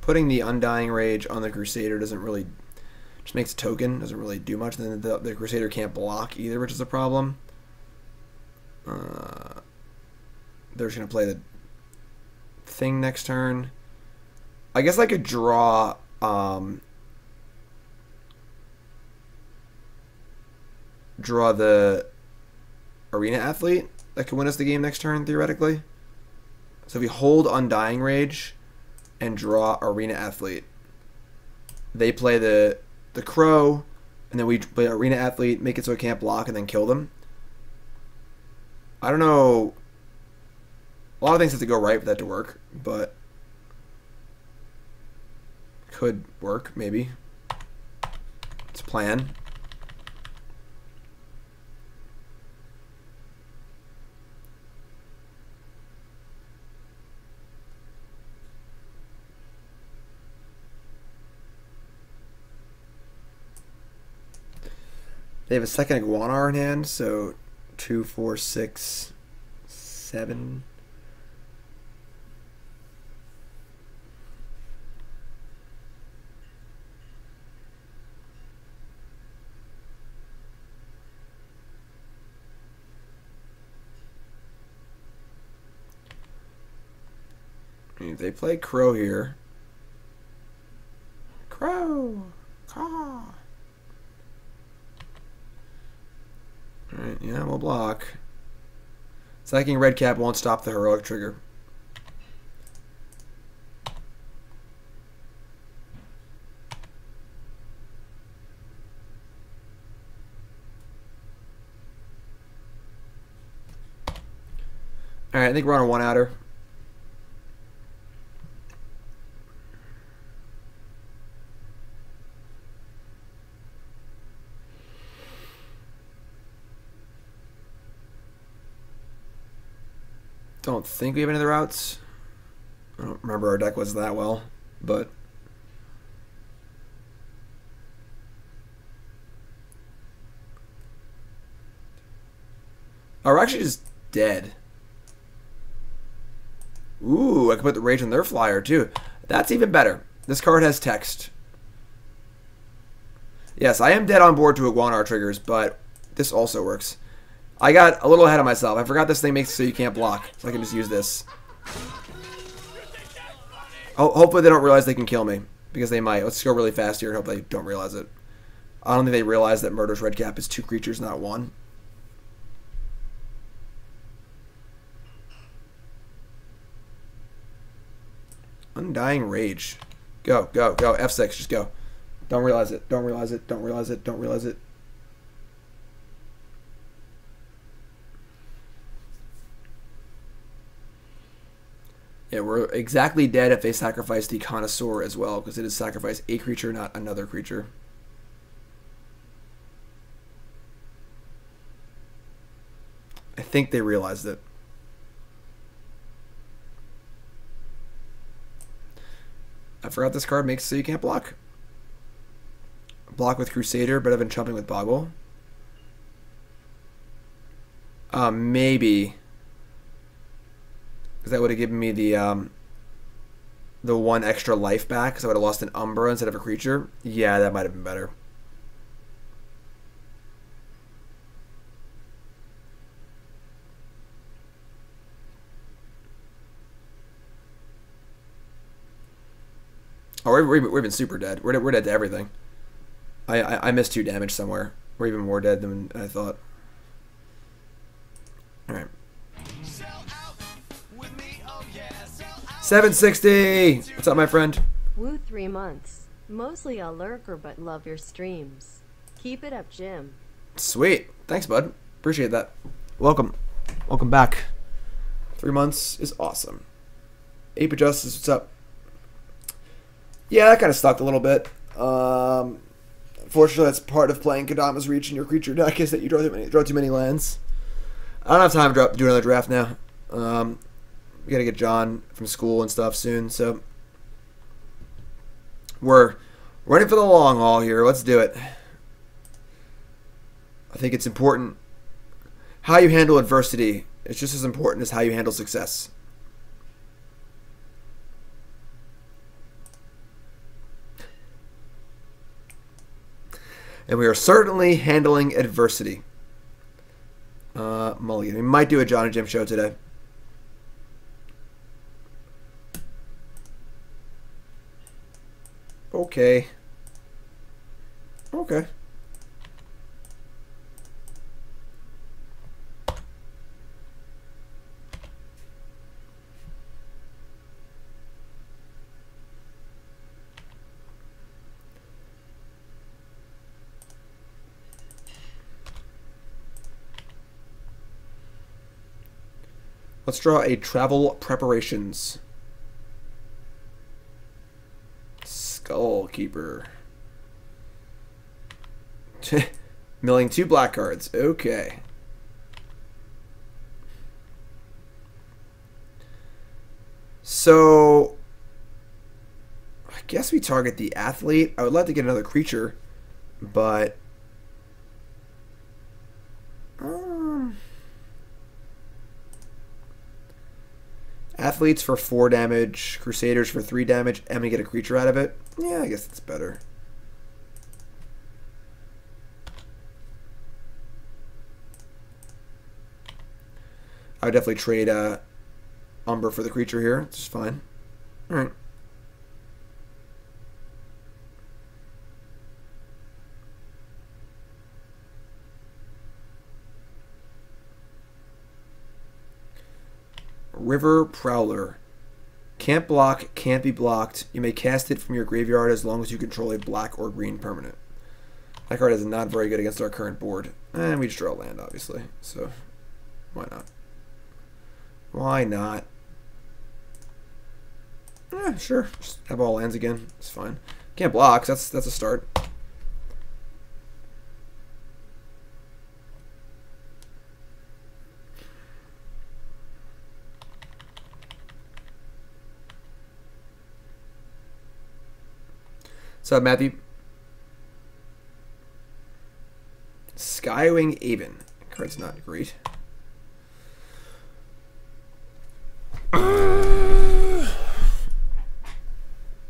Putting the Undying Rage on the Crusader doesn't really... just makes a token, doesn't really do much. Then the Crusader can't block either, which is a problem. They're just going to play the thing next turn. I guess I could draw... draw the Arena Athlete that could win us the game next turn, theoretically. So if we hold Undying Rage and draw Arena Athlete, they play the Crow, and then we play Arena Athlete, make it so it can't block, and then kill them. I don't know. A lot of things have to go right for that to work, but could work, maybe. It's a plan. They have a second Iguanar in hand, so 2, 4, 6, 7. If they play Crow here. Crow! Caw! Alright, yeah, we'll block. Sacking Redcap won't stop the heroic trigger. Alright, I think we're on a one-outer. Don't think we have any other routes. I don't remember our deck was that well, but oh, we're actually just dead. Ooh, I can put the Rage on their flyer too. That's even better. This card has text. Yes, I am dead on board to Iguanar triggers, but this also works. I got a little ahead of myself. I forgot this thing makes it so you can't block. So I can just use this. Oh, hopefully they don't realize they can kill me. Because they might. Let's go really fast here and hope they don't realize it. I don't think they realize that Murder's Red Cap is 2 creatures, not 1. Undying Rage. Go, go, go. F6, just go. Don't realize it. Don't realize it. Don't realize it. Don't realize it. Yeah, we're exactly dead if they sacrifice the Connoisseur as well, because it is sacrifice a creature, not another creature. I think they realized it. I forgot this card makes it so you can't block. Block with Crusader, better than chumping with Bogle. Maybe. Because that would have given me the 1 extra life back, because I would have lost an Umbra instead of a creature. Yeah, that might have been better. Oh, we've been super dead. We're dead to everything. I missed 2 damage somewhere. We're even more dead than I thought. Alright. 760! What's up, my friend? Woo 3 months. Mostly a lurker, but love your streams. Keep it up, Jim. Sweet. Thanks, bud. Appreciate that. Welcome. Welcome back. 3 months is awesome. Ape of Justice, what's up? Yeah, that kind of sucked a little bit. Unfortunately, that's part of playing Kodama's Reach in your creature deck, is that you draw too many lands. I don't have time to do another draft now. We gotta get John from school and stuff soon, so we're running for the long haul here. Let's do it. I think it's important. How you handle adversity is just as important as how you handle success. And we are certainly handling adversity. Mulligan. We might do a John and Jim show today. Okay. Okay. Let's draw a Travel Preparations. Skullkeeper. Milling 2 black cards. Okay. So, I guess we target the Athlete. I would like to get another creature, but Athletes for 4 damage, Crusaders for 3 damage, and we get a creature out of it. Yeah, I guess it's better. I would definitely trade Umbra for the creature here. It's just fine. Alright. River Prowler. Can't block, can't be blocked. You may cast it from your graveyard as long as you control a black or green permanent. That card is not very good against our current board. And we just draw land, obviously. So, why not? Why not? Yeah, sure. Just have all lands again. It's fine. Can't block. That's a start. What's up, Matthew? Skywing Aven. Card's not great.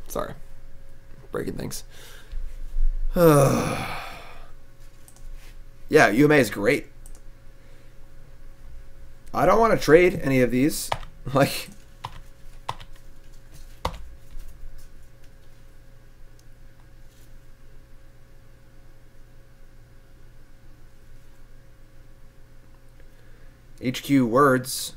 Sorry. Breaking things. Yeah, UMA is great. I don't want to trade any of these. Like, HQ words.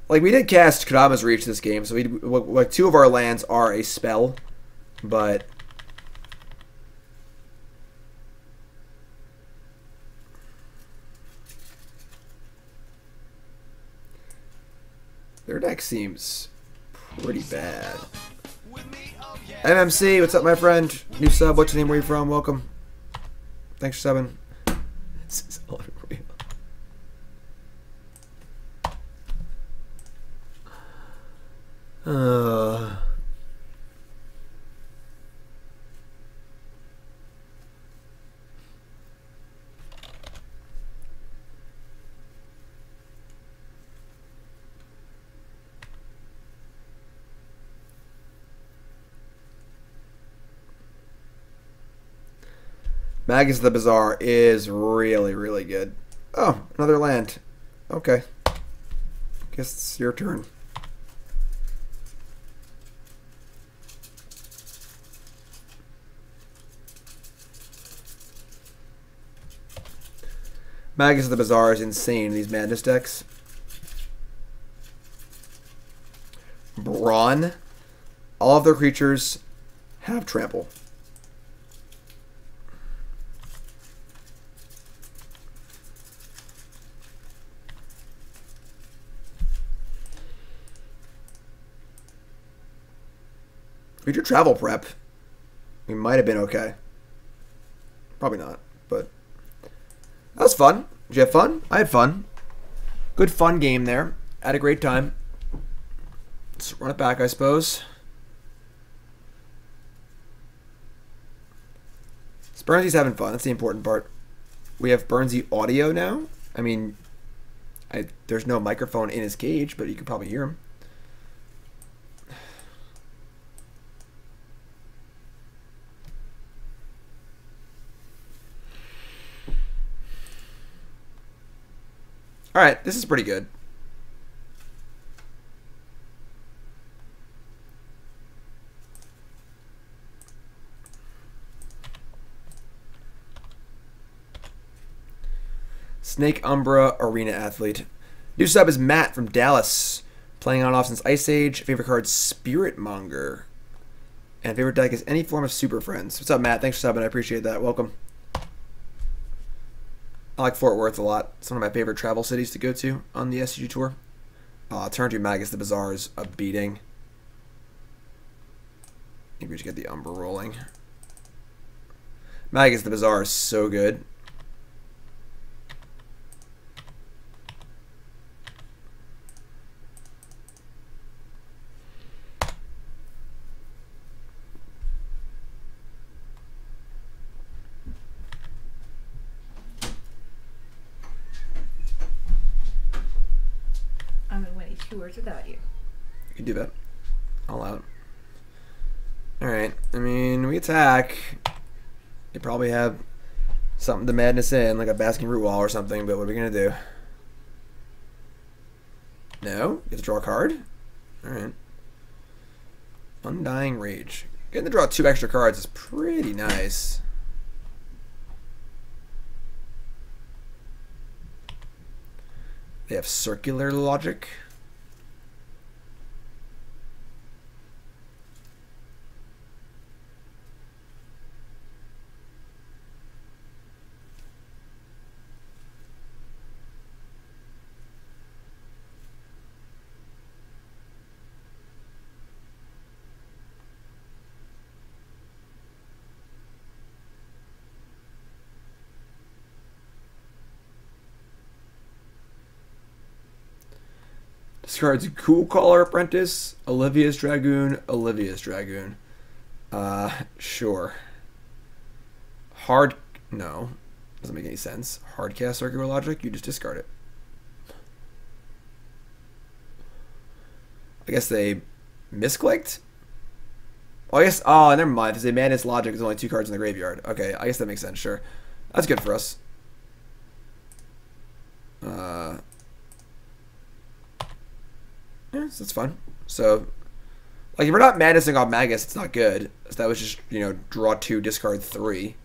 Like, we did cast Kodama's Reach this game, so like 2 of our lands are a spell, but their deck seems pretty bad. MMC, what's up, my friend? New sub, what's your name? Where you from? Welcome. Thanks for subbing. This is unreal. Magus the Bazaar is really, really good. Oh, another land. Okay. Guess it's your turn. Magus the Bazaar is insane in these Madness decks. Brawn. All of their creatures have trample. If we do travel prep, we might have been okay. Probably not, but that was fun. Did you have fun? I had fun. Good fun game there. Had a great time. Let's run it back, I suppose. Burnsy's having fun. That's the important part. We have Burnsy audio now. I mean, there's no microphone in his cage, but you can probably hear him. All right, this is pretty good. Snake Umbra, Arena Athlete. New sub is Matt from Dallas. Playing on off since Ice Age. Favorite card, Spirit Monger. And favorite deck is any form of Super Friends. What's up, Matt? Thanks for subbing. I appreciate that. Welcome. I like Fort Worth a lot. It's one of my favorite travel cities to go to on the SCG tour. Turn 2 Magus the Bazaar is a beating. Maybe we should get the Umbra rolling. Magus the Bazaar is so good. Without you. You can do that. All out. Alright. I mean, we attack. They probably have something to madness in, like a basking root wall or something, but what are we going to do? No? Get to draw a card? Alright. Undying Rage. Getting to draw 2 extra cards is pretty nice. They have Circular Logic. Discards Cool Caller Apprentice, Olivia's Dragoon, Olivia's Dragoon. Sure. No. Doesn't make any sense. Hardcast Circular Logic, you just discard it. I guess they misclicked? Well, I guess. Oh, never mind. There's a Madness Logic. There's only 2 cards in the graveyard. Okay, I guess that makes sense. Sure, that's good for us. Yeah, so that's fun. So, like, if we're not Madnessing off Magus, it's not good. So that was just, you know, draw 2, discard 3.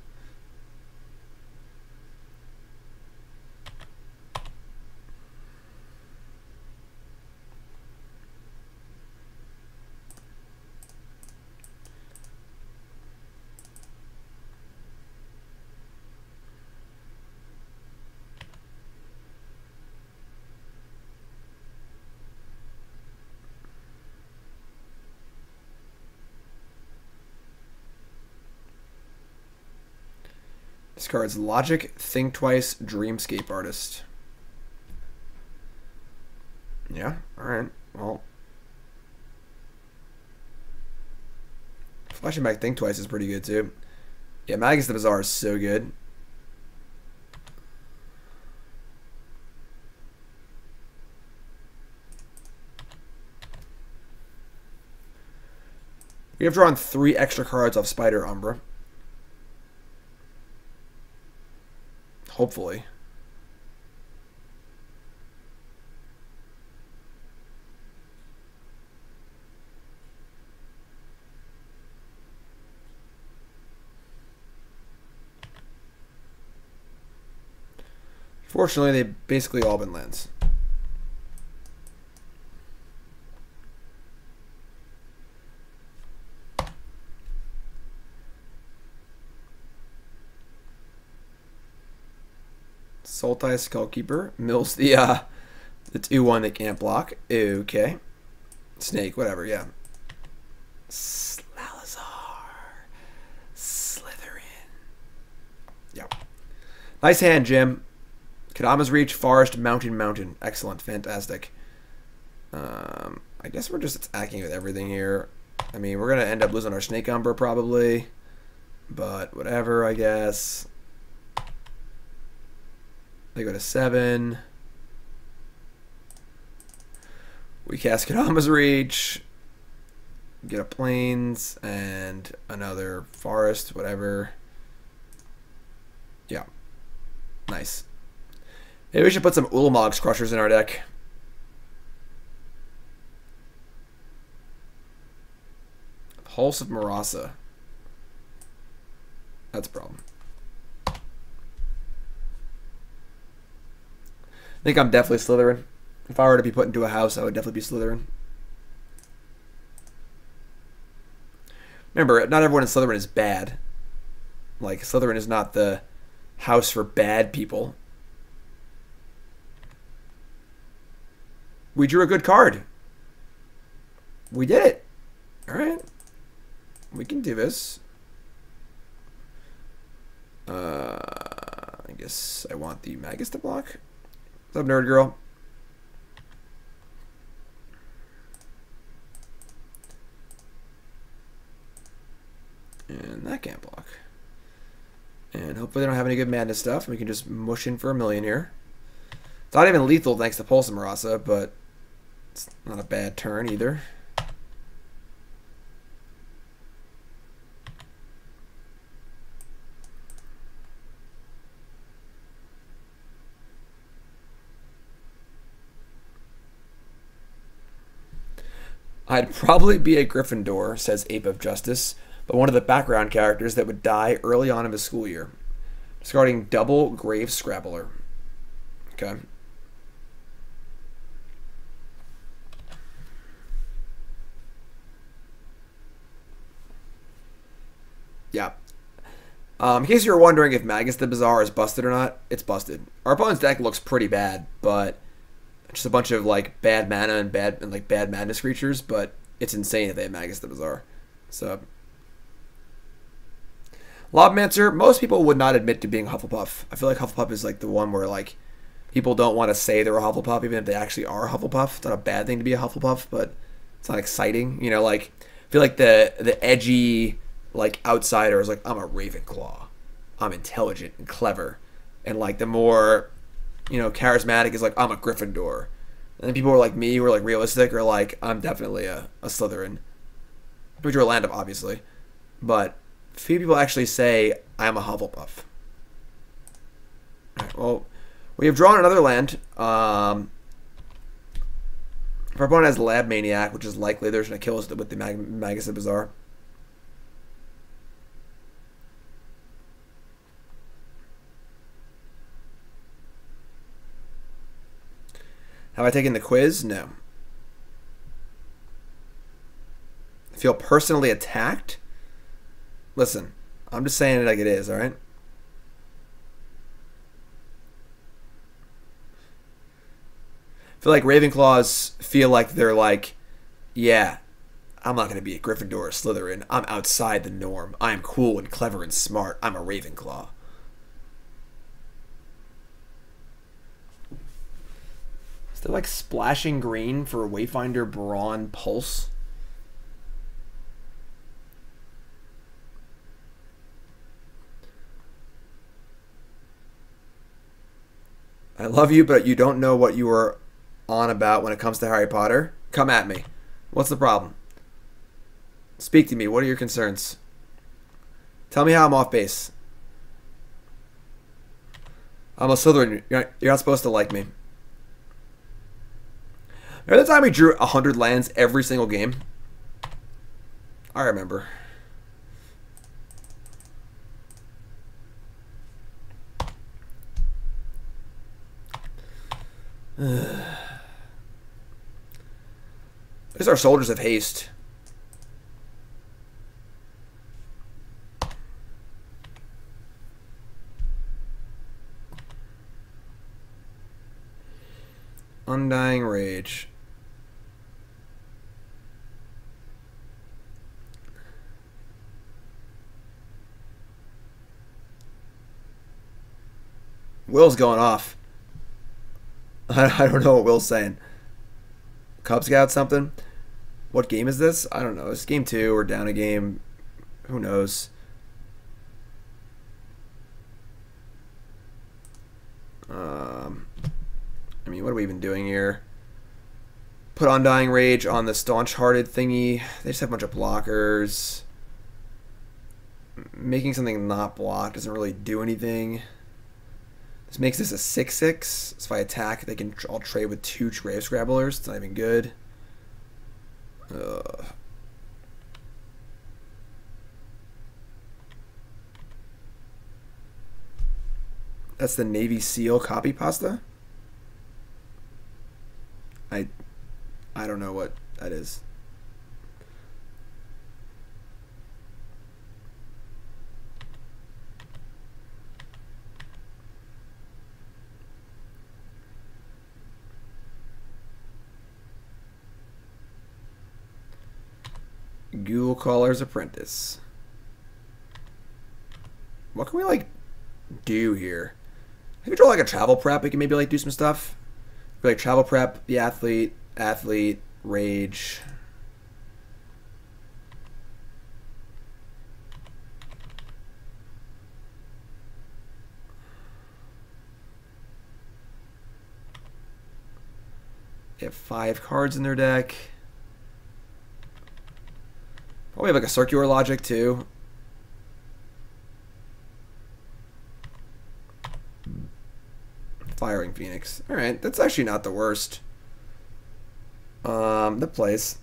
This card's Logic, Think Twice, Dreamscape Artist. Yeah, alright. Well, flashing back Think Twice is pretty good too. Yeah, Magus the Bazaar is so good. We have drawn 3 extra cards off Spider Umbra. Hopefully. Fortunately, they've basically all been lands. Sultai Skullkeeper mills the 2/1 that can't block. Okay. Snake, whatever, yeah. Slalazar. Slytherin. Yeah. Nice hand, Jim. Kodama's Reach, Forest, Mountain. Excellent, fantastic. I guess we're just attacking with everything here. I mean, we're gonna end up losing our Snake Umbra probably, but whatever, I guess. They go to 7. We cast Kodama's Reach. Get a Plains and another Forest, whatever. Yeah. Nice. Maybe we should put some Ulamog's Crushers in our deck. Pulse of Murasa. That's a problem. I think I'm definitely Slytherin. If I were to be put into a house, I would definitely be Slytherin. Remember, not everyone in Slytherin is bad. Like, Slytherin is not the house for bad people. We drew a good card. We did it. Alright. We can do this. I guess I want the Magus to block. What's up, nerd girl? And that can't block. And hopefully they don't have any good madness stuff. We can just mush in for a million here. It's not even lethal thanks to Pulse of Murasa, but it's not a bad turn either. I'd probably be a Gryffindor, says Ape of Justice, but one of the background characters that would die early on in his school year. Discarding double Grave Scrabbler. Okay. Yeah. In case you were wondering if Magus the Bazaar is busted or not, it's busted. Our opponent's deck looks pretty bad, but just a bunch of like bad mana and bad madness creatures, but it's insane if they have Magus the Bazaar. So Lobmancer, most people would not admit to being Hufflepuff. I feel like Hufflepuff is like the one where like people don't want to say they're a Hufflepuff even if they actually are a Hufflepuff. It's not a bad thing to be a Hufflepuff, but it's not exciting. You know, like I feel like the edgy like outsider is like, I'm a Ravenclaw. I'm intelligent and clever. And like the more, you know, charismatic is like, I'm a Gryffindor. And then people who are like me, who are like realistic, are like, I'm definitely a Slytherin. We drew a land up, obviously. But few people actually say, I'm a Hufflepuff. Alright, well, we have drawn another land. If our opponent has Lab Maniac, which is likely they're going to kill us with the Magus of Bazaar. Have I taken the quiz? No. Feel personally attacked? Listen, I'm just saying it like it is, alright? I feel like Ravenclaws feel like they're like, yeah, I'm not going to be a Gryffindor or Slytherin. I'm outside the norm. I'm cool and clever and smart. I'm a Ravenclaw. Is there like splashing green for Wayfinder Brawn Pulse? I love you, but you don't know what you are on about when it comes to Harry Potter. Come at me. What's the problem? Speak to me. What are your concerns? Tell me how I'm off base. I'm a Slytherin. You're not supposed to like me. Remember the time we drew 100 lands every single game? I remember. At least our soldiers have haste. Undying Rage. Will's going off. I don't know what Will's saying. Cub Scout something? What game is this? I don't know. It's game 2 or down a game. Who knows? I mean, what are we even doing here? Put Undying Rage on the Staunch-Hearted thingy. They just have a bunch of blockers. Making something not blocked doesn't really do anything. This makes this a 6/6. So if I attack, they can all trade with 2 Grave Scrabblers. It's not even good. That's the Navy SEAL copy pasta? I don't know what that is. Ghoul Caller's Apprentice. What can we like do here? I could draw like a travel prep. We can maybe like do some stuff. Like travel prep, the athlete, rage. They have 5 cards in their deck. Probably have like a circular logic too. Firewing Phoenix. Alright, that's actually not the worst. That plays.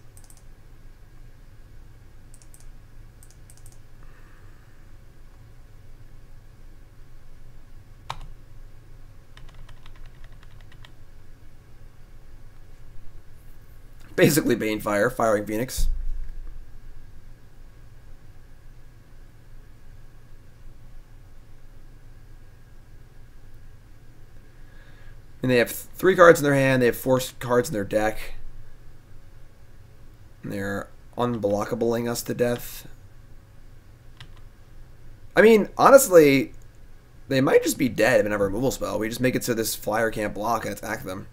Basically Banefire, Firewing Phoenix. And they have 3 cards in their hand. They have 4 cards in their deck. And they're unblockabling us to death. I mean, honestly, they might just be dead if we have a removal spell. We just make it so this flyer can't block and attack them.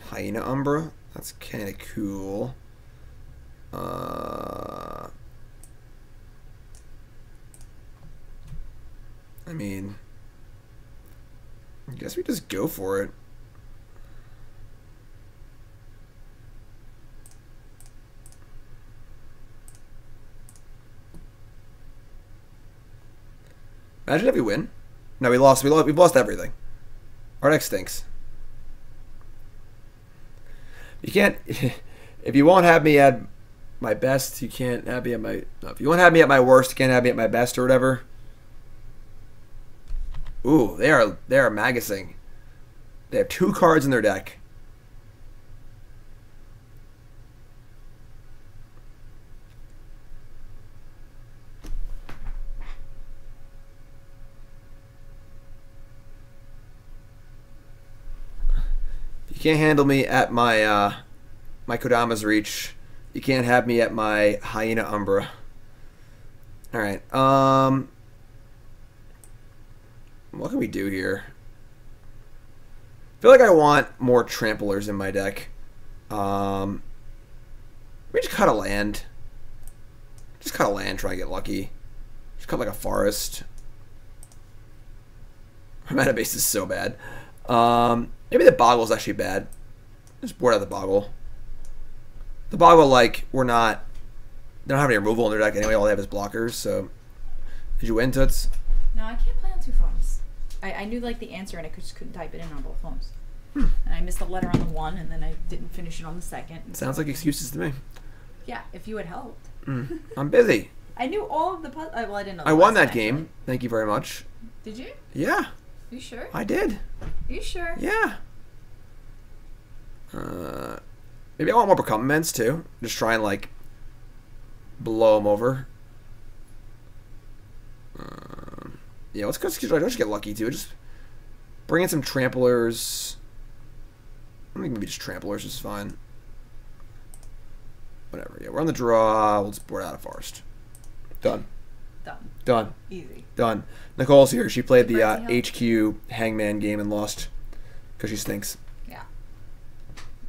Hyena Umbra. That's kind of cool. I mean, I guess we just go for it. Imagine if we win. No, we lost. We've lost everything. Our deck stinks. You can't. If you won't have me at my best, you can't have me at my. No, if you won't have me at my worst, you can't have me at my best or whatever. Ooh, they are magicing. They have 2 cards in their deck. You can't handle me at my my Kodama's reach. You can't have me at my Hyena Umbra. All right. What can we do here? I feel like I want more tramplers in my deck. We just cut a land. Just cut a land, try and get lucky. Just cut like a forest. My mana base is so bad. Maybe the Boggle is actually bad. Just board out the Boggle. The Boggle, like, they don't have any removal in their deck anyway. All they have is blockers, so. Did you win, Toots? No, I can't play on 2 phones. I knew, like, the answer, and I just couldn't type it in on both phones. And I missed the letter on the one, and then I didn't finish it on the second. Sounds like excuses to me. Yeah, if you had helped. I'm busy. I knew all of the puzzles. Well, I didn't know. I won that game. Thank you very much. Did you? Yeah. You sure? I did. You sure? Yeah. Maybe I want more Becomements too. Just try and like blow them over. Yeah, let's just get lucky too. Just bring in some Tramplers. I think maybe just Tramplers is fine. Whatever. Yeah, we're on the draw. We'll just board out a forest. Done. Done. Easy. Done. Nicole's here. She played the HQ Hangman game and lost because she stinks. Yeah.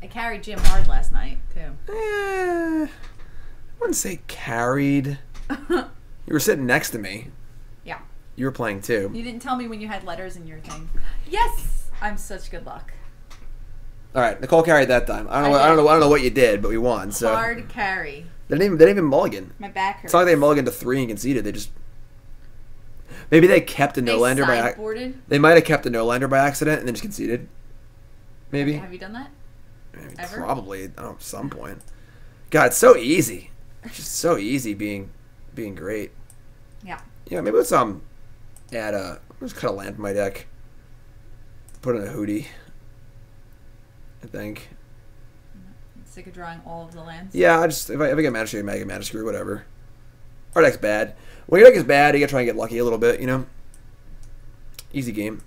I carried Jim hard last night too. I wouldn't say carried. You were sitting next to me. Yeah. You were playing too. You didn't tell me when you had letters in your thing. Yes, I'm such good luck. All right, Nicole carried that time. I don't know what you did, but we won. So hard carry. They didn't even mulligan. My back hurts. It's not like they mulliganed to 3 and conceded. They just maybe they kept a no-lander by accident. They might have kept a no-lander by accident and then just conceded. Maybe. Have you done that? Ever? Probably. I don't know, at some point. God, it's so easy. It's just so easy being great. Yeah. Yeah, maybe let's let's cut a land from my deck. Put in a Hootie. I think. Sick of drawing all of the lands? Yeah, if I get Mana Screw, I get Mana Screw, whatever. Our deck's bad. When your deck is bad, you gotta try and get lucky a little bit, you know? Easy game.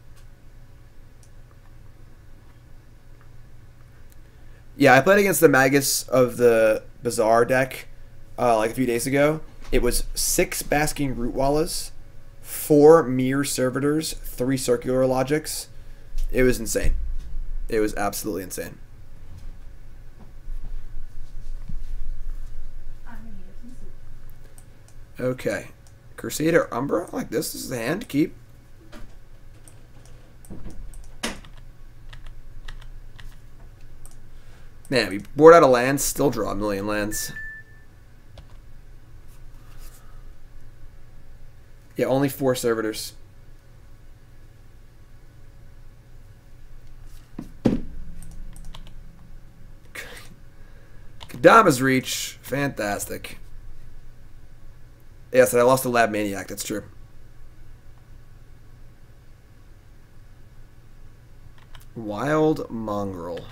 Yeah, I played against the Magus of the Bazaar deck like a few days ago. It was 6 Basking Root Wallas, 4 Mirror Servitors, 3 Circular Logics. It was insane. It was absolutely insane. Okay. Crusader Umbra? I like this. This is a hand to keep. Man, we board out of lands, still draw a million lands. Yeah, only 4 servitors. Kodama's reach, fantastic. Yes, I lost to Lab Maniac, that's true. Wild Mongrel.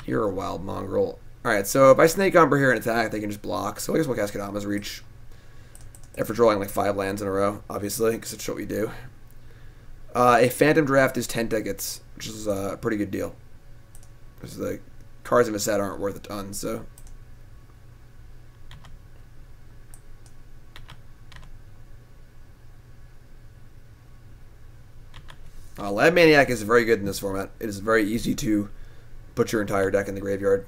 You're a wild mongrel. Alright, so if I Snake Umbra here and attack, they can just block. So I guess we'll cast Kodama's reach. After drawing like 5 lands in a row, obviously, because that's what we do. A Phantom Draft is 10 tickets, which is a pretty good deal. Because the cards in the set aren't worth a ton, so. Lab Maniac is very good in this format. It is very easy to put your entire deck in the graveyard.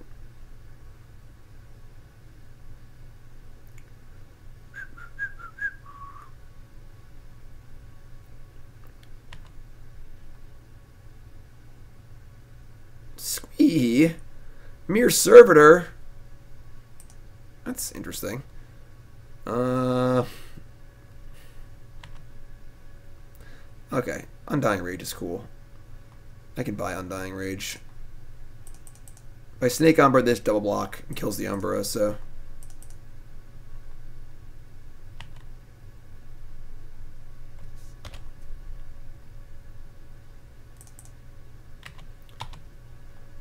Squee. Mere Servitor. That's interesting. Okay, Undying Rage is cool. I can buy Undying Rage. If I Snake Umbra, this double block and kills the Umbra, so...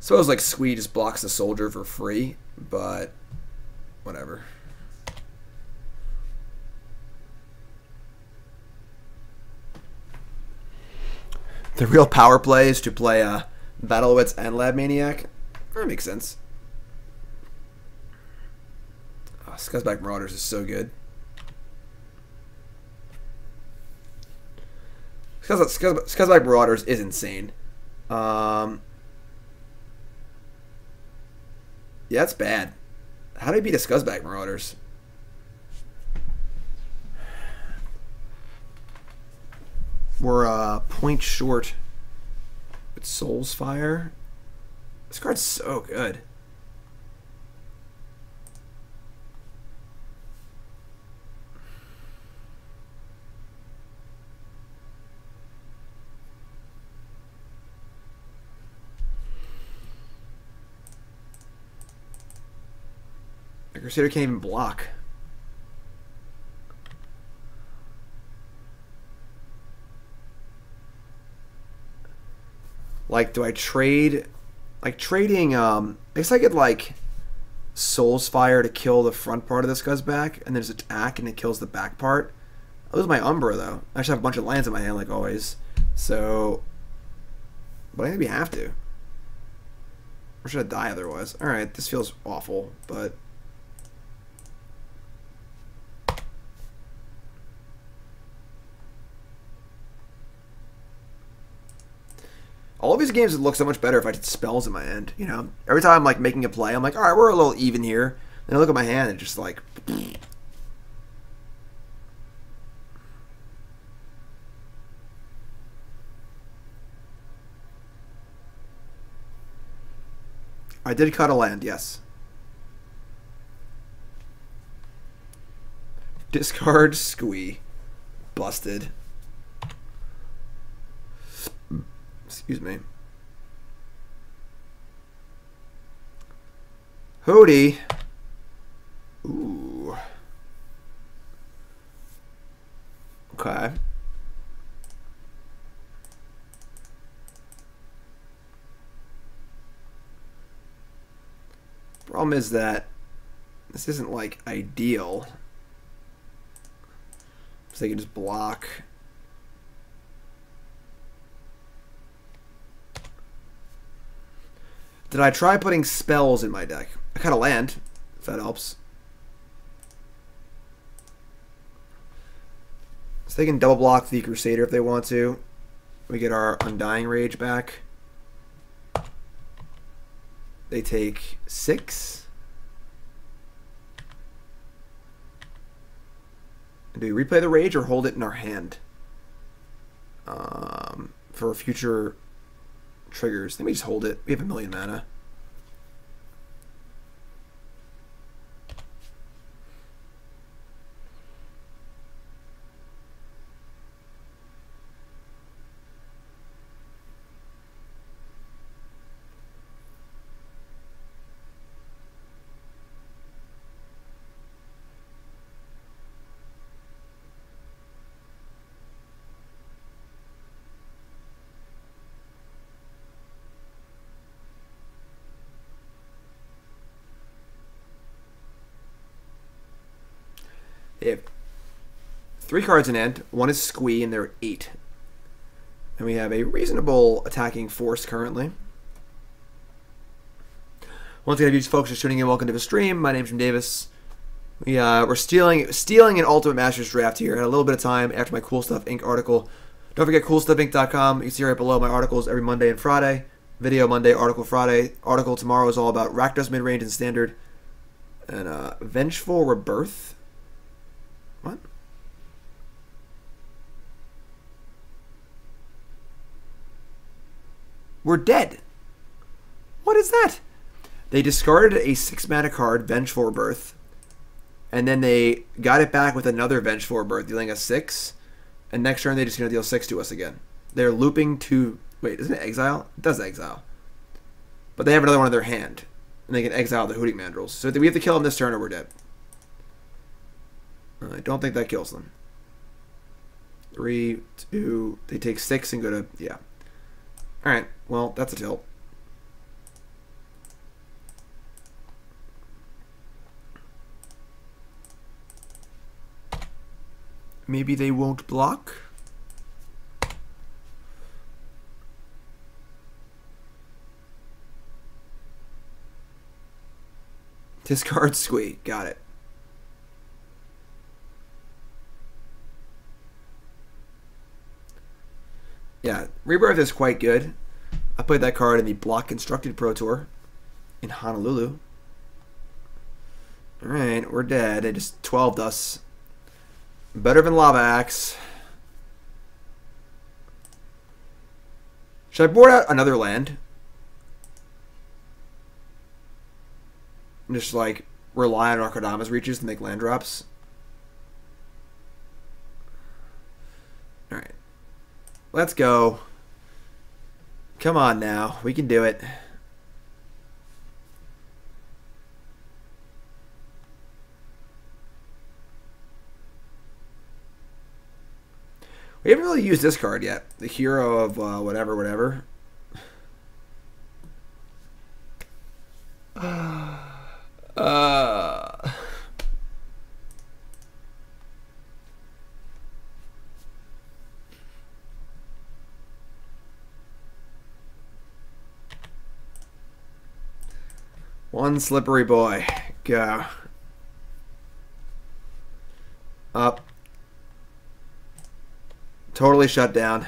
Suppose like Squee just blocks the soldier for free, but whatever. The real power play is to play Battlewits and Lab Maniac. That makes sense. Oh, Scuzzback Marauders is so good. Scuzzback Marauders is insane. Yeah, that's bad. How do I beat a Scuzzback Marauders? We're a point short with Soul's Fire. This card's so good. The Crusader can't even block. Like, do I trade? Like, trading, I guess I could, like, Soul's Fire to kill the front part of the Scuzzback, and then just attack, and it kills the back part. I lose my Umbra, though. I should have a bunch of lands in my hand, like always. So, but I maybe have to. Or should I die otherwise? Alright, this feels awful, but... all of these games would look so much better if I did spells in my hand, you know? Every time I'm, like, making a play, I'm like, alright, we're a little even here. And I look at my hand and just, like... I did cut a land, yes. Discard Squee. Busted. Excuse me. Hootie. Ooh. Okay. Problem is that this isn't like ideal. So they can just block. Did I try putting spells in my deck? I kind of land, if that helps. So they can double block the Crusader if they want to. We get our Undying Rage back. They take 6. Do we replay the Rage or hold it in our hand? For future triggers. Let me just hold it. We have 1,000,000 mana. They have 3 cards in hand. One is Squee, and they're 8. And we have a reasonable attacking force currently. Once again, if you folks are tuning in, welcome to the stream. My name's Jim Davis. We're stealing an Ultimate Masters draft here. Had a little bit of time after my Cool Stuff Inc. article. Don't forget coolstuffinc.com. You can see right below my articles every Monday and Friday. Video Monday, article Friday. Article tomorrow is all about Rakdos midrange and standard. And Vengeful Rebirth. What? We're dead. What is that? They discarded a 6-mana card, Vengeful Rebirth, and then they got it back with another Vengeful Rebirth, dealing us 6. and next turn they're just going to deal 6 to us again. They're looping to... Wait, isn't it exile? It does exile. But they have another one in their hand, and they can exile the Hooting Mandrills. So we have to kill them this turn or we're dead. I don't think that kills them. 3, 2... They take 6 and go to... Yeah. Alright, well, that's a tilt. Maybe they won't block. Discard Squee. Got it. Yeah, Rebirth is quite good. I played that card in the Block Constructed Pro Tour in Honolulu. Alright, we're dead. They just 12'd us. Better than Lava Axe. Should I board out another land? And just like rely on our Kodama's reaches to make land drops? Alright. Let's go. Come on now. We can do it. We haven't really used this card yet. The Hero of whatever. One Slippery Boy. Go. Up. Totally shut down.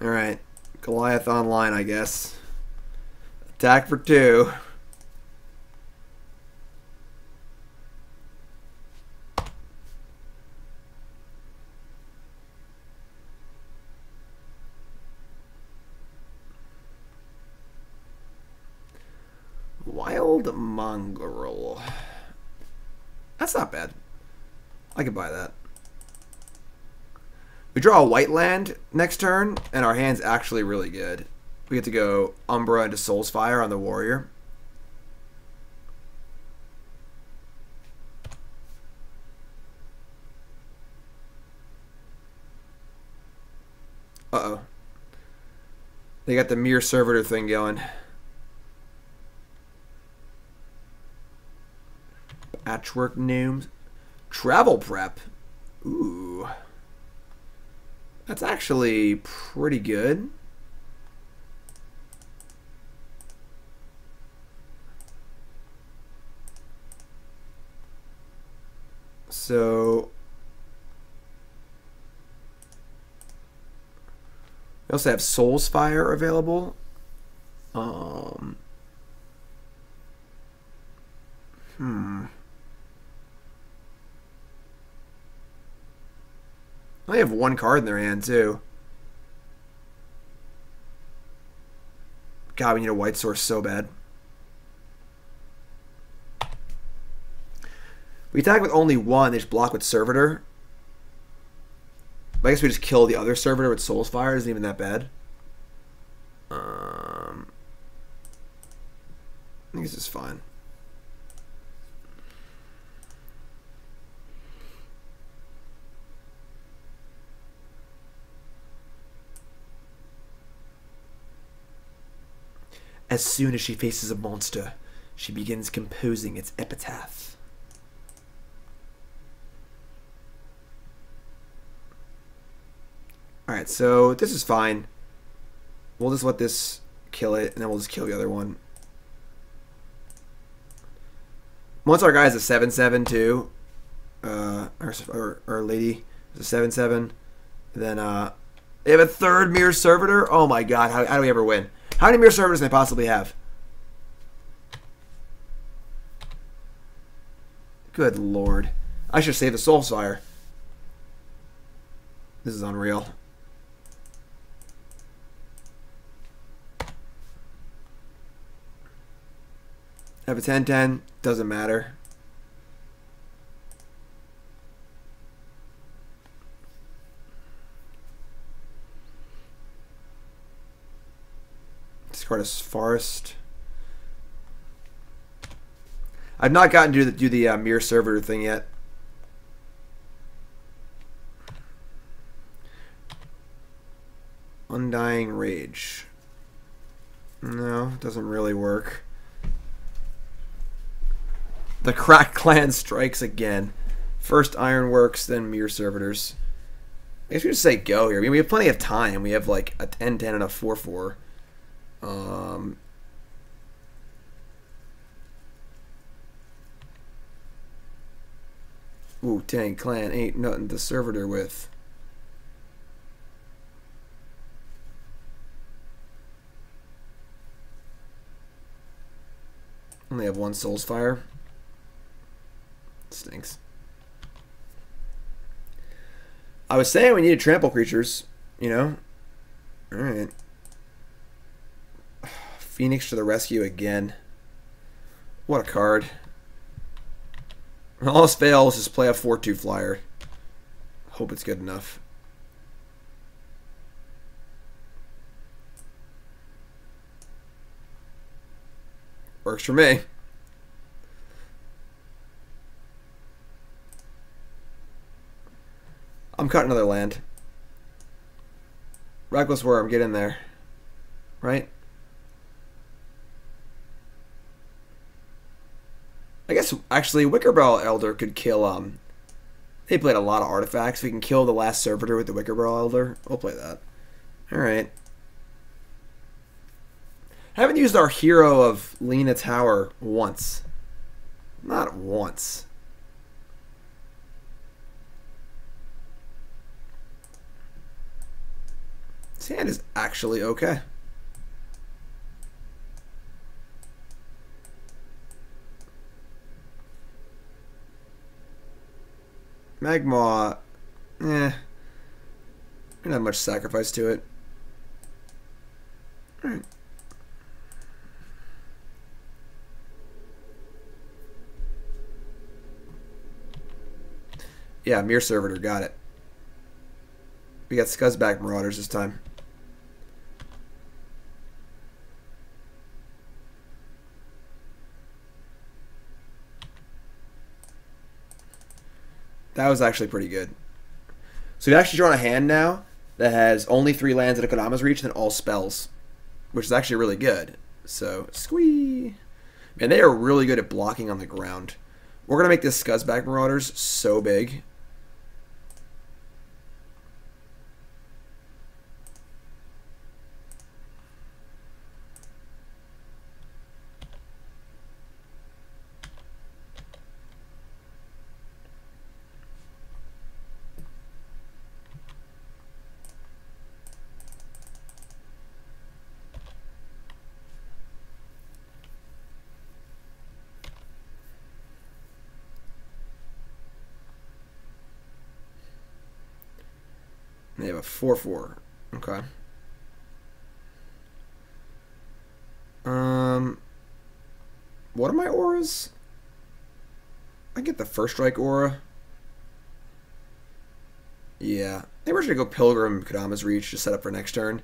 Alright. Goliath online, I guess. Attack for 2. Wild Mongrel. That's not bad. I could buy that. We draw a white land next turn, and our hand's actually really good. We get to go Umbra into Soul's Fire on the Warrior. Uh-oh. They got the Mere Servitor thing going. Patchwork Gnomes. Travel Prep. Ooh. That's actually pretty good. So we also have Soul's Fire available. They have one card in their hand, too. God, we need a white source so bad. We attack with only one, they just block with Servitor. I guess we just kill the other Servitor with Soul's Fire. Isn't even that bad. I think this is fine. As soon as she faces a monster, she begins composing its epitaph. Alright, so this is fine. We'll just let this kill it, and then we'll just kill the other one. Once our guy's a 7/7 too, our lady is a 7/7, then they have a third Mirror Servitor. Oh my god, how do we ever win? How many Mirror Servitors can they possibly have? Good lord. I should save the Soul's Fire. This is unreal. Have a 10/10, doesn't matter. Discard a Forest. I've not gotten to do the Mirror Servitor thing yet. Undying Rage. No, doesn't really work. The Crack Clan strikes again. First Ironworks, then Mirror Servitors. I guess we just say go here. I mean, we have plenty of time. We have like a 10/10 and a 4/4. Wu-Tang Clan ain't nothing to servitor with. Only have one Soul's Fire. Stinks. I was saying we needed trample creatures, you know? Alright. Phoenix to the rescue again. What a card. All else fails, just play a 4/2 flyer. Hope it's good enough. Works for me. I'm cutting another land. Reckless Wurm, get in there. Right? I guess, actually, Wickerbough Elder could kill, they played a lot of artifacts. We can kill the last servitor with the Wickerbough Elder. We'll play that. Alright. Haven't used our Hero of Leina Tower once. Not once. This hand is actually okay. Magmaw, don't have much sacrifice to it. Alright. Yeah, Mirror Servitor, got it. We got Scuzzback Marauders this time. That was actually pretty good. So we've actually drawn a hand now that has only 3 lands at a Kodama's reach and then all spells, which is actually really good. So, squee. Man, they are really good at blocking on the ground. We're going to make this Scuzzback Marauders so big. They have a 4/4. Okay. What are my auras? I get the First Strike aura. Yeah. Maybe we're just gonna go Pilgrim, Kodama's Reach to set up for next turn.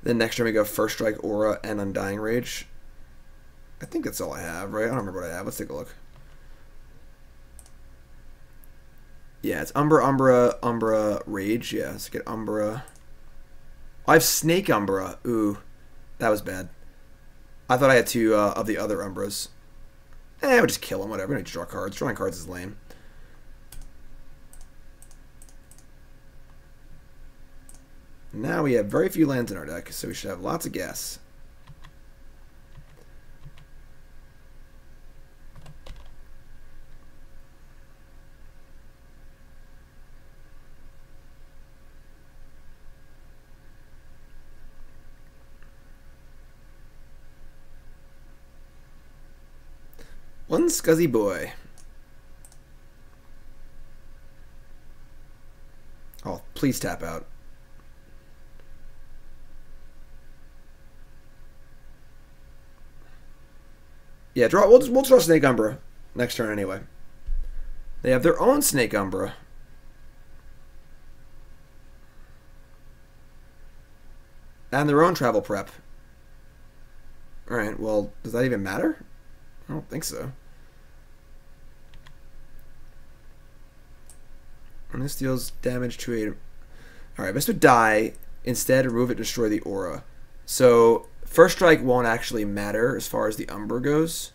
Then next turn we go First Strike aura and Undying Rage. I think that's all I have, right? I don't remember what I have. Let's take a look. Yeah, it's Umbra, Rage. Yeah, let's get Umbra. I have Snake Umbra. Ooh, that was bad. I thought I had 2 of the other Umbras. I would just kill them, whatever. We don't need to draw cards. Drawing cards is lame. Now we have very few lands in our deck, so we should have lots of gas. One Scuzzy boy. Oh, please tap out. Yeah, draw. We'll draw Snake Umbra next turn anyway. They have their own Snake Umbra. And their own travel prep. Alright, well, does that even matter? I don't think so. And this deals damage to a... Alright, best would die. Instead, remove it, destroy the aura. So, first strike won't actually matter as far as the Umbra goes.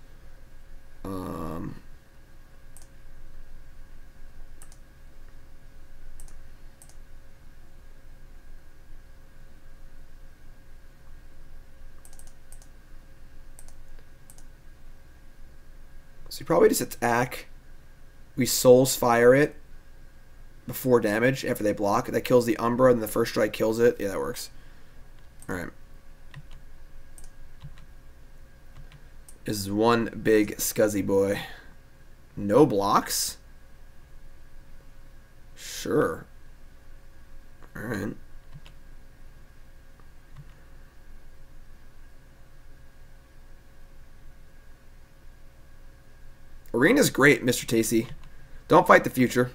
So you probably just attack. We Souls Fire it before damage after they block. That kills the Umbra and the first strike kills it. Yeah, that works. Alright. This is one big scuzzy boy. No blocks? Sure. Alright. Arena's great, Mr. Tasty. Don't fight the future.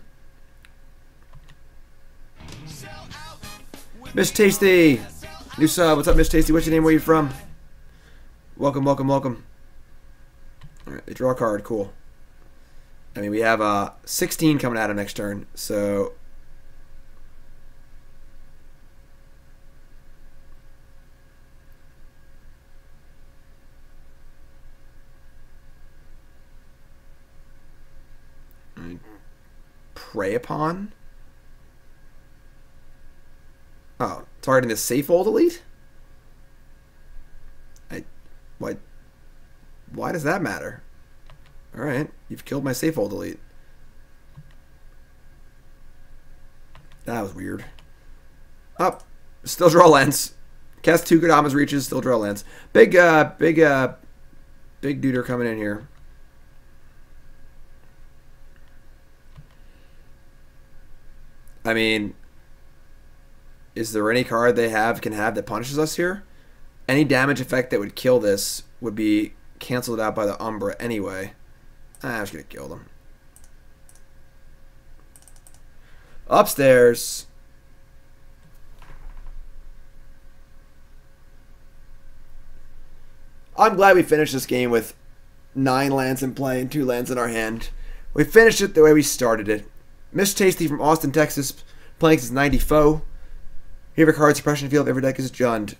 Miss Tasty! New sub. What's up, Miss Tasty? What's your name? Where you from? Welcome, welcome, welcome. Alright, they draw a card. Cool. I mean, we have 16 coming out of next turn, so... Prey upon? Oh, targeting the Safehold Elite? Why does that matter? Alright, you've killed my Safehold Elite. That was weird. Up. Oh, still draw lands. Cast 2 Kodama's Reaches, still draw lands. Big duder coming in here. I mean, is there any card they can have that punishes us here? Any damage effect that would kill this would be canceled out by the Umbra anyway. I'm just going to kill them. Upstairs. I'm glad we finished this game with 9 lands in play and 2 lands in our hand. We finished it the way we started it. Miss Tasty from Austin, Texas, playing since 94. Favorite card, suppression field, every deck is Jund.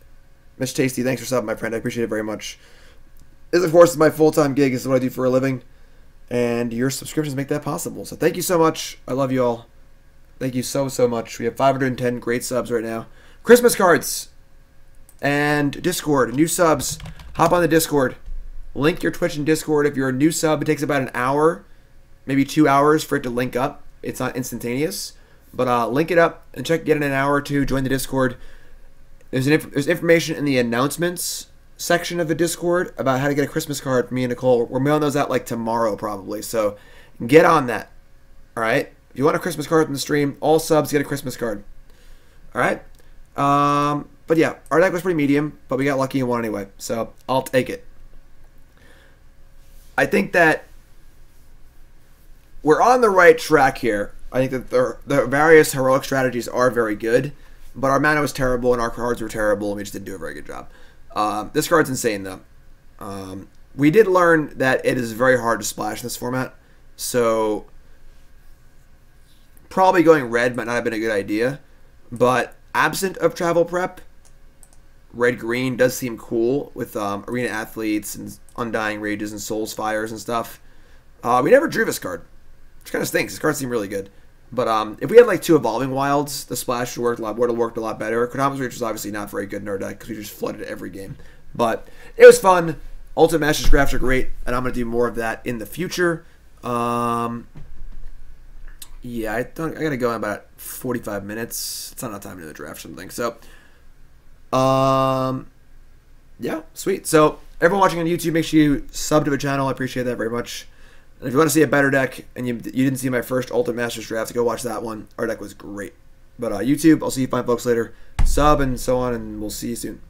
Miss Tasty, thanks for subbing, my friend. I appreciate it very much. This, of course, is my full-time gig. This is what I do for a living. And your subscriptions make that possible. So thank you so much. I love you all. Thank you so, so much. We have 510 great subs right now. Christmas cards and Discord. New subs. Hop on the Discord. Link your Twitch and Discord. If you're a new sub, it takes about an hour, maybe 2 hours for it to link up. It's not instantaneous, but link it up and get in an hour or two. Join the Discord. There's information in the announcements section of the Discord about how to get a Christmas card from me and Nicole. We're mailing those out like tomorrow probably, so get on that. All right. If you want a Christmas card from the stream, all subs get a Christmas card. All right. But yeah, our deck was pretty medium, but we got lucky and won anyway, so I'll take it. I think that we're on the right track here. I think that the various heroic strategies are very good, but our mana was terrible and our cards were terrible and we just didn't do a very good job. This card's insane though. We did learn that it is very hard to splash in this format, so probably going red might not have been a good idea, but absent of travel prep, red-green does seem cool with Arena Athletes and Undying Rages and Souls Fires and stuff. We never drew this card, which kind of stinks. This card seemed really good. But if we had like 2 Evolving Wilds, the splash would have worked a lot better. Kodama's Reach was obviously not very good in our deck because we just flooded it every game. But it was fun. Ultimate Masters Drafts are great, and I'm going to do more of that in the future. Yeah, I got to go in about 45 minutes. It's not enough time to do the draft or something. So, yeah, sweet. So, everyone watching on YouTube, make sure you sub to the channel. I appreciate that very much. And if you want to see a better deck and you didn't see my first Ultimate Masters draft, go watch that one. Our deck was great. But YouTube, I'll see you fine folks later. Sub and so on, and we'll see you soon.